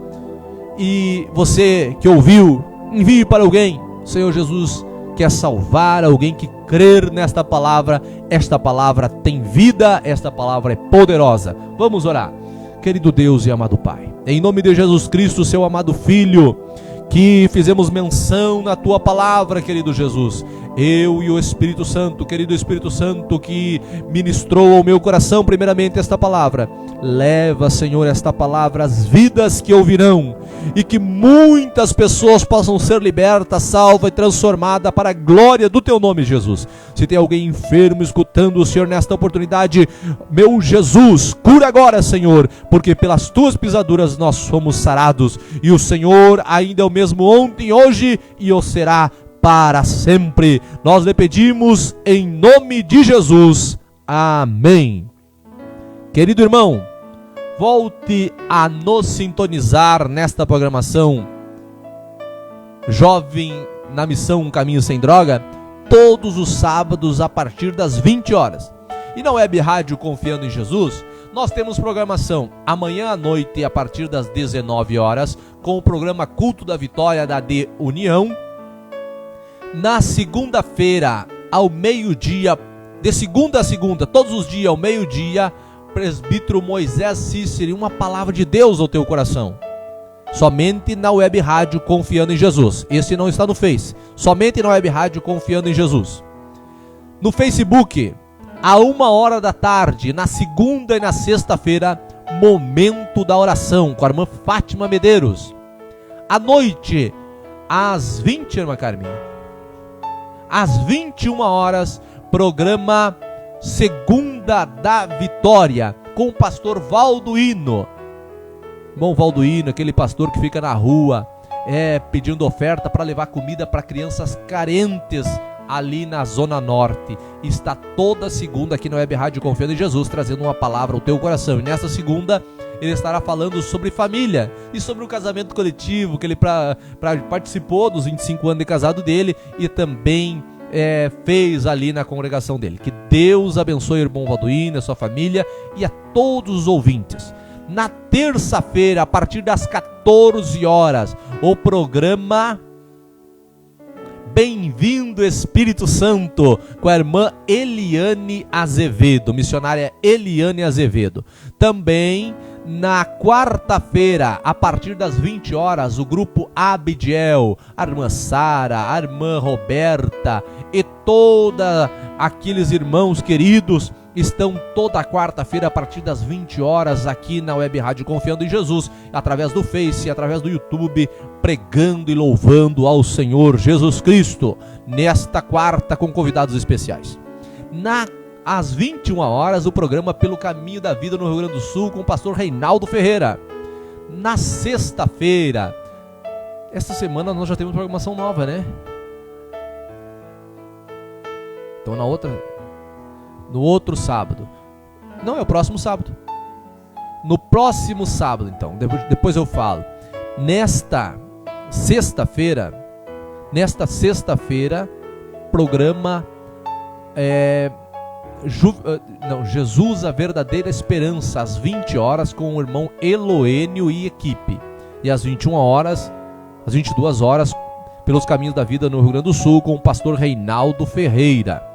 E você que ouviu, envie para alguém. O Senhor Jesus quer salvar alguém que crer nesta palavra. Esta palavra tem vida, esta palavra é poderosa. Vamos orar. Querido Deus e amado Pai, em nome de Jesus Cristo, seu amado Filho, que fizemos menção na tua palavra, querido Jesus, eu e o Espírito Santo, querido Espírito Santo, que ministrou ao meu coração primeiramente esta palavra, leva, Senhor, esta palavra às vidas que ouvirão, e que muitas pessoas possam ser libertas, salvas e transformadas para a glória do teu nome, Jesus. Se tem alguém enfermo escutando o Senhor nesta oportunidade, meu Jesus, cura agora, Senhor, porque pelas tuas pisaduras nós somos sarados, e o Senhor ainda é o mesmo ontem, hoje e o será para sempre. Nós lhe pedimos em nome de Jesus. Amém. Querido irmão, volte a nos sintonizar nesta programação Jovem na Missão Caminho Sem Droga, todos os sábados a partir das 20 horas. E na Web Rádio Confiando em Jesus, nós temos programação amanhã à noite a partir das 19 horas, com o programa Culto da Vitória da De União. Na segunda-feira, ao meio-dia, de segunda a segunda, todos os dias ao meio-dia, presbítero Moisés Cícero, uma palavra de Deus ao teu coração. Somente na Web Rádio Confiando em Jesus. Esse não está no Face. Somente na Web Rádio Confiando em Jesus. No Facebook, a 1h da tarde, na segunda e na sexta-feira, Momento da Oração, com a irmã Fátima Medeiros. À noite, às 20, irmã Carmen, às 21 horas, programa Segunda da Vitória, com o pastor Valduíno. Irmão Valduíno, aquele pastor que fica na rua, pedindo oferta para levar comida para crianças carentes ali na Zona Norte. Está toda segunda aqui na Web Rádio Confiando em Jesus, trazendo uma palavra ao teu coração. E nessa segunda ele estará falando sobre família e sobre o casamento coletivo, que ele participou dos 25 anos de casado dele e também fez ali na congregação dele. Que Deus abençoe o irmão Valduíno, a sua família e a todos os ouvintes. Na terça-feira, a partir das 14 horas, o programa Bem-vindo Espírito Santo, com a irmã Eliane Azevedo, missionária Eliane Azevedo. Também na quarta-feira, a partir das 20 horas, o grupo Abidiel, a irmã Sara, a irmã Roberta e todos aqueles irmãos queridos estão toda quarta-feira a partir das 20 horas aqui na Web Rádio Confiando em Jesus, através do Face, através do YouTube, pregando e louvando ao Senhor Jesus Cristo, nesta quarta com convidados especiais. Às 21 horas, o programa Pelo Caminho da Vida no Rio Grande do Sul, com o pastor Reinaldo Ferreira. Na sexta-feira, esta semana nós já temos programação nova, né? Então no outro sábado, não é o próximo sábado, no próximo sábado, então, depois eu falo. Nesta sexta-feira, programa Jesus, a Verdadeira Esperança, às 20 horas, com o irmão Eloênio e equipe. E às 21 horas, às 22 horas, Pelos Caminhos da Vida no Rio Grande do Sul, com o pastor Reinaldo Ferreira.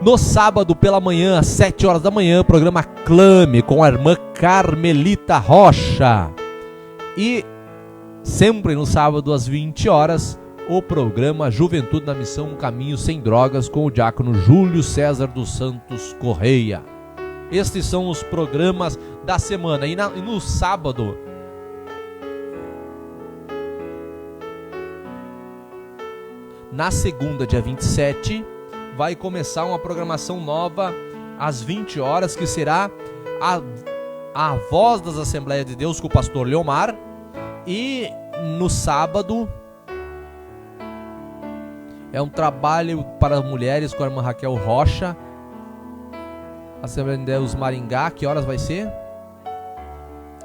No sábado pela manhã, às 7 horas da manhã, programa Clame, com a irmã Carmelita Rocha. E sempre no sábado às 20 horas, o programa Juventude na Missão Caminho Sem Drogas, com o diácono Júlio César dos Santos Correia. Estes são os programas da semana. E no sábado, na segunda, dia 27, vai começar uma programação nova às 20 horas, que será a Voz das Assembleias de Deus, com o pastor Leomar. E no sábado é um trabalho para mulheres com a irmã Raquel Rocha, Assembleia de Deus Maringá. Que horas vai ser?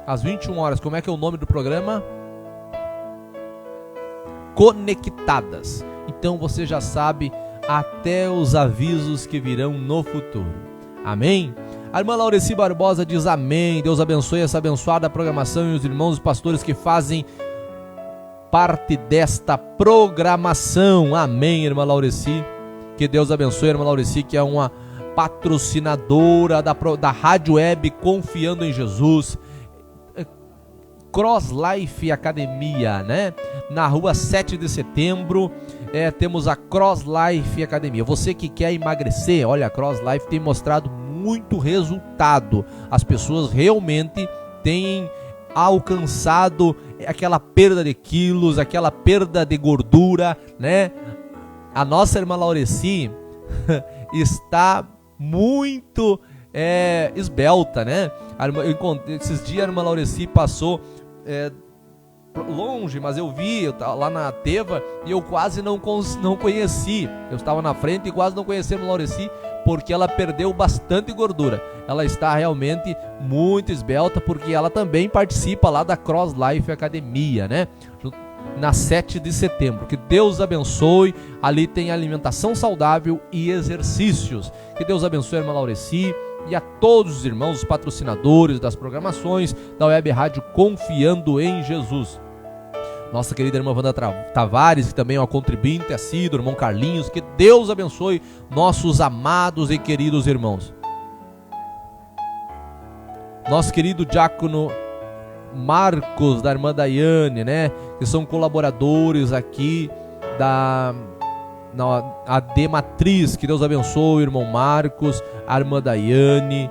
Às 21 horas. Como é que é o nome do programa? conectadas. Então você já sabe até os avisos que virão no futuro. Amém? A irmã Laureci Barbosa diz amém. Deus abençoe essa abençoada programação e os irmãos e pastores que fazem parte desta programação. Amém, irmã Laureci. Que Deus abençoe a irmã Laureci, que é uma patrocinadora da Rádio Web Confiando em Jesus. Cross Life Academia, né? Na rua 7 de setembro, temos a Cross Life Academia. Você que quer emagrecer, olha, a Cross Life tem mostrado muito resultado. As pessoas realmente têm alcançado aquela perda de quilos, aquela perda de gordura, né? A nossa irmã Laureci está muito esbelta, né? Esses dias a irmã Laureci passou longe, mas eu vi lá na Teva e eu quase não conheci. Eu estava na frente e quase não conheci a irmã Laureci, porque ela perdeu bastante gordura. Ela está realmente muito esbelta, porque ela também participa lá da Cross Life Academia, né? Na 7 de setembro. Que Deus abençoe. Ali tem alimentação saudável e exercícios. Que Deus abençoe a irmã Laureci e a todos os irmãos, os patrocinadores das programações da Web Rádio Confiando em Jesus. Nossa querida irmã Wanda Tavares, que também é uma contribuinte assídua, irmão Carlinhos. Que Deus abençoe nossos amados e queridos irmãos. Nosso querido diácono Marcos, da irmã Daiane, né? Que são colaboradores aqui da AD Matriz. Que Deus abençoe o irmão Marcos, a irmã Daiane.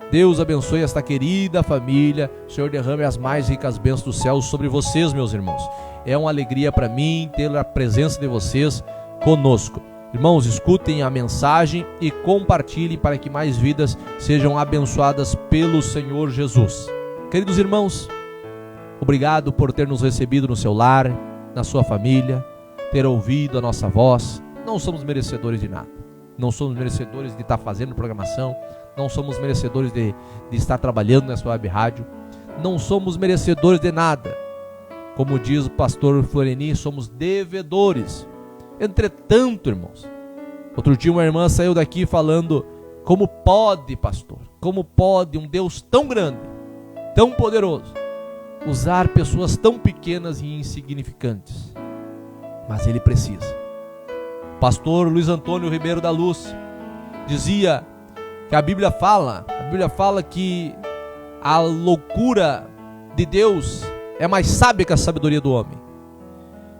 Deus abençoe esta querida família. O Senhor derrame as mais ricas bênçãos do céu sobre vocês, meus irmãos. É uma alegria para mim ter a presença de vocês conosco. Irmãos, escutem a mensagem e compartilhem para que mais vidas sejam abençoadas pelo Senhor Jesus. Queridos irmãos, obrigado por ter nos recebido no seu lar, na sua família, ter ouvido a nossa voz. Não somos merecedores de nada. Não somos merecedores de estar fazendo programação. Não somos merecedores de estar trabalhando nessa web rádio. Não somos merecedores de nada. Como diz o pastor Floreni, somos devedores. Entretanto, irmãos, outro dia uma irmã saiu daqui falando: como pode, pastor, como pode um Deus tão grande, tão poderoso, usar pessoas tão pequenas e insignificantes? Mas Ele precisa. Pastor Luiz Antônio Ribeiro da Luz dizia que a Bíblia fala que a loucura de Deus é mais sábia que a sabedoria do homem.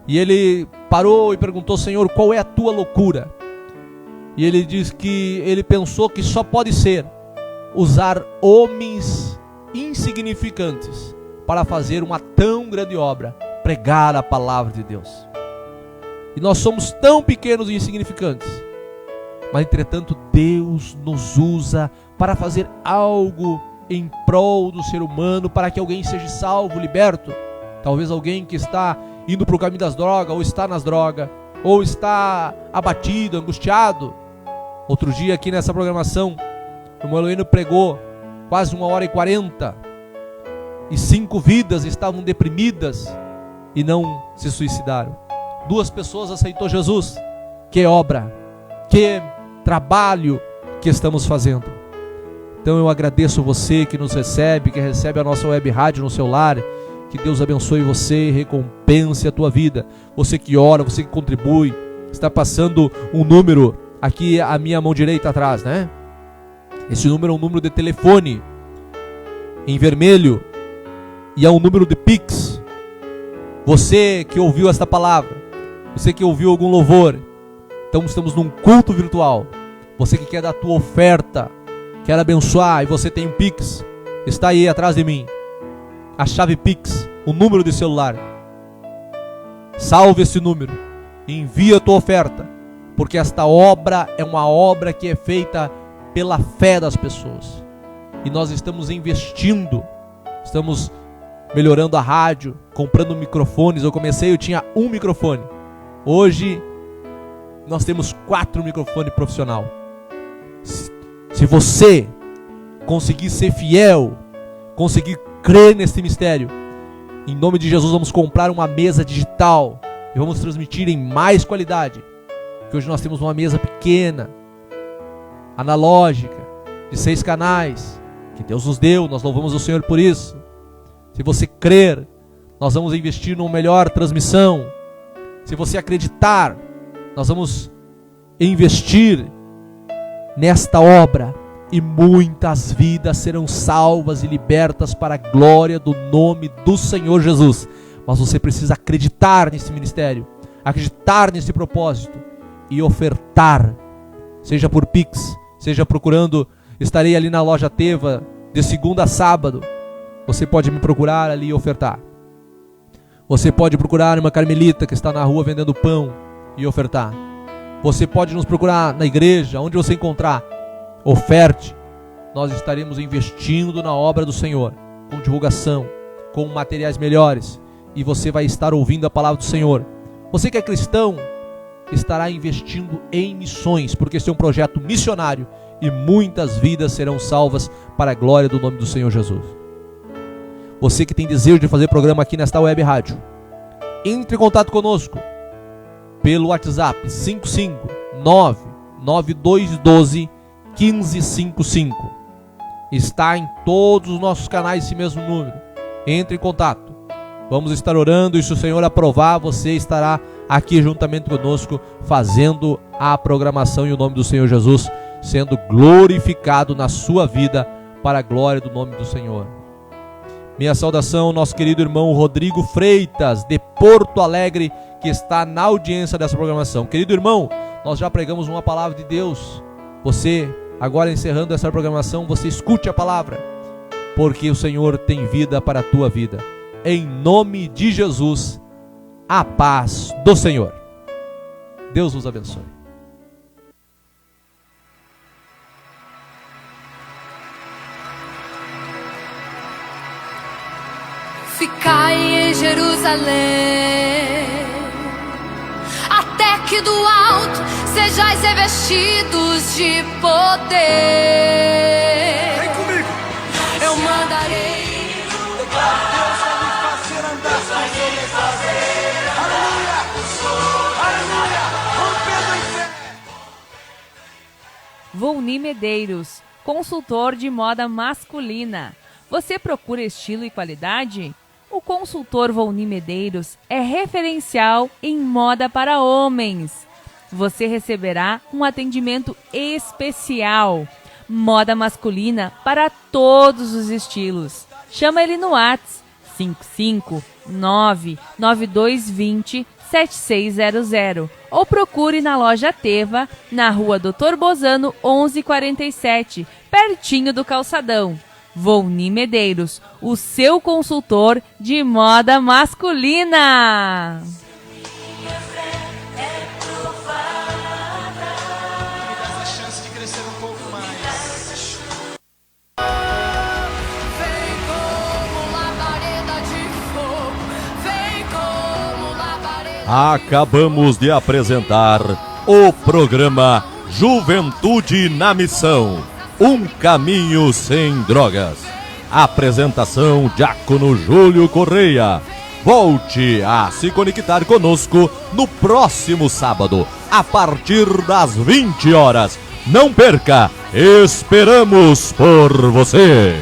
E ele parou e perguntou: Senhor, qual é a tua loucura? E ele diz que ele pensou que só pode ser usar homens insignificantes para fazer uma tão grande obra, pregar a palavra de Deus. E nós somos tão pequenos e insignificantes, mas entretanto Deus nos usa para fazer algo em prol do ser humano, para que alguém seja salvo, liberto. Talvez alguém que está indo para o caminho das drogas, ou está nas drogas, ou está abatido, angustiado. Outro dia aqui nessa programação, o irmão Eloíno pregou quase 1h40, e 5 vidas estavam deprimidas e não se suicidaram. 2 pessoas aceitou Jesus. Que obra, que trabalho que estamos fazendo. Então eu agradeço você que nos recebe, que recebe a nossa web rádio no seu lar. Que Deus abençoe você, recompense a tua vida. Você que ora, você que contribui. Está passando um número aqui à minha mão direita atrás, né? Esse número é um número de telefone em vermelho e é um número de Pix. Você que ouviu esta palavra, você que ouviu algum louvor, então estamos num culto virtual. Você que quer dar a tua oferta, quer abençoar, e você tem um Pix, está aí atrás de mim a chave Pix, o número de celular. Salve esse número, envia a tua oferta, porque esta obra é uma obra que é feita pela fé das pessoas, e nós estamos investindo, estamos melhorando a rádio, comprando microfones. Eu tinha um microfone, hoje nós temos 4 microfones profissional. Se você conseguir ser fiel, conseguir crer nesse mistério, em nome de Jesus vamos comprar uma mesa digital e vamos transmitir em mais qualidade. Que hoje nós temos uma mesa pequena, analógica, de 6 canais, que Deus nos deu, nós louvamos o Senhor por isso. Se você crer, nós vamos investir numa melhor transmissão. Se você acreditar, nós vamos investir nesta obra e muitas vidas serão salvas e libertas para a glória do nome do Senhor Jesus. Mas você precisa acreditar nesse ministério, acreditar nesse propósito e ofertar, seja por Pix, seja procurando. Estarei ali na loja Teva de segunda a sábado. Você pode me procurar ali e ofertar. Você pode procurar uma carmelita que está na rua vendendo pão e ofertar. Você pode nos procurar na igreja, onde você encontrar. Oferte. Nós estaremos investindo na obra do Senhor, com divulgação, com materiais melhores, e você vai estar ouvindo a palavra do Senhor. Você que é cristão estará investindo em missões, porque esse é um projeto missionário e muitas vidas serão salvas para a glória do nome do Senhor Jesus. Você que tem desejo de fazer programa aqui nesta web rádio, entre em contato conosco pelo WhatsApp 559-9212-1555. Está em todos os nossos canais esse mesmo número. Entre em contato. Vamos estar orando e se o Senhor aprovar, você estará aqui juntamente conosco fazendo a programação e o nome do Senhor Jesus sendo glorificado na sua vida para a glória do nome do Senhor. Minha saudação ao nosso querido irmão Rodrigo Freitas, de Porto Alegre, que está na audiência dessa programação. Querido irmão, nós já pregamos uma palavra de Deus. Você, agora encerrando essa programação, você escute a palavra, porque o Senhor tem vida para a tua vida. Em nome de Jesus, a paz do Senhor. Deus nos abençoe. Ficai em Jerusalém, até que do alto sejais revestidos de poder. Vem comigo. Eu mandarei. Deus vai me fazer andar com ele. Aleluia. Aleluia. Rompendo em fé. Volney Medeiros, consultor de moda masculina. Você procura estilo e qualidade? O consultor Volney Medeiros é referencial em moda para homens. Você receberá um atendimento especial. Moda masculina para todos os estilos. Chama ele no WhatsApp 559-9220-7600 ou procure na loja Teva, na rua Dr. Bozano 1147, pertinho do calçadão. Volney Medeiros, o seu consultor de moda masculina. Acabamos de apresentar o programa Juventude na Missão, um caminho sem drogas. Apresentação Diácono Júlio Correia. Volte a se conectar conosco no próximo sábado, a partir das 20 horas. Não perca, esperamos por você.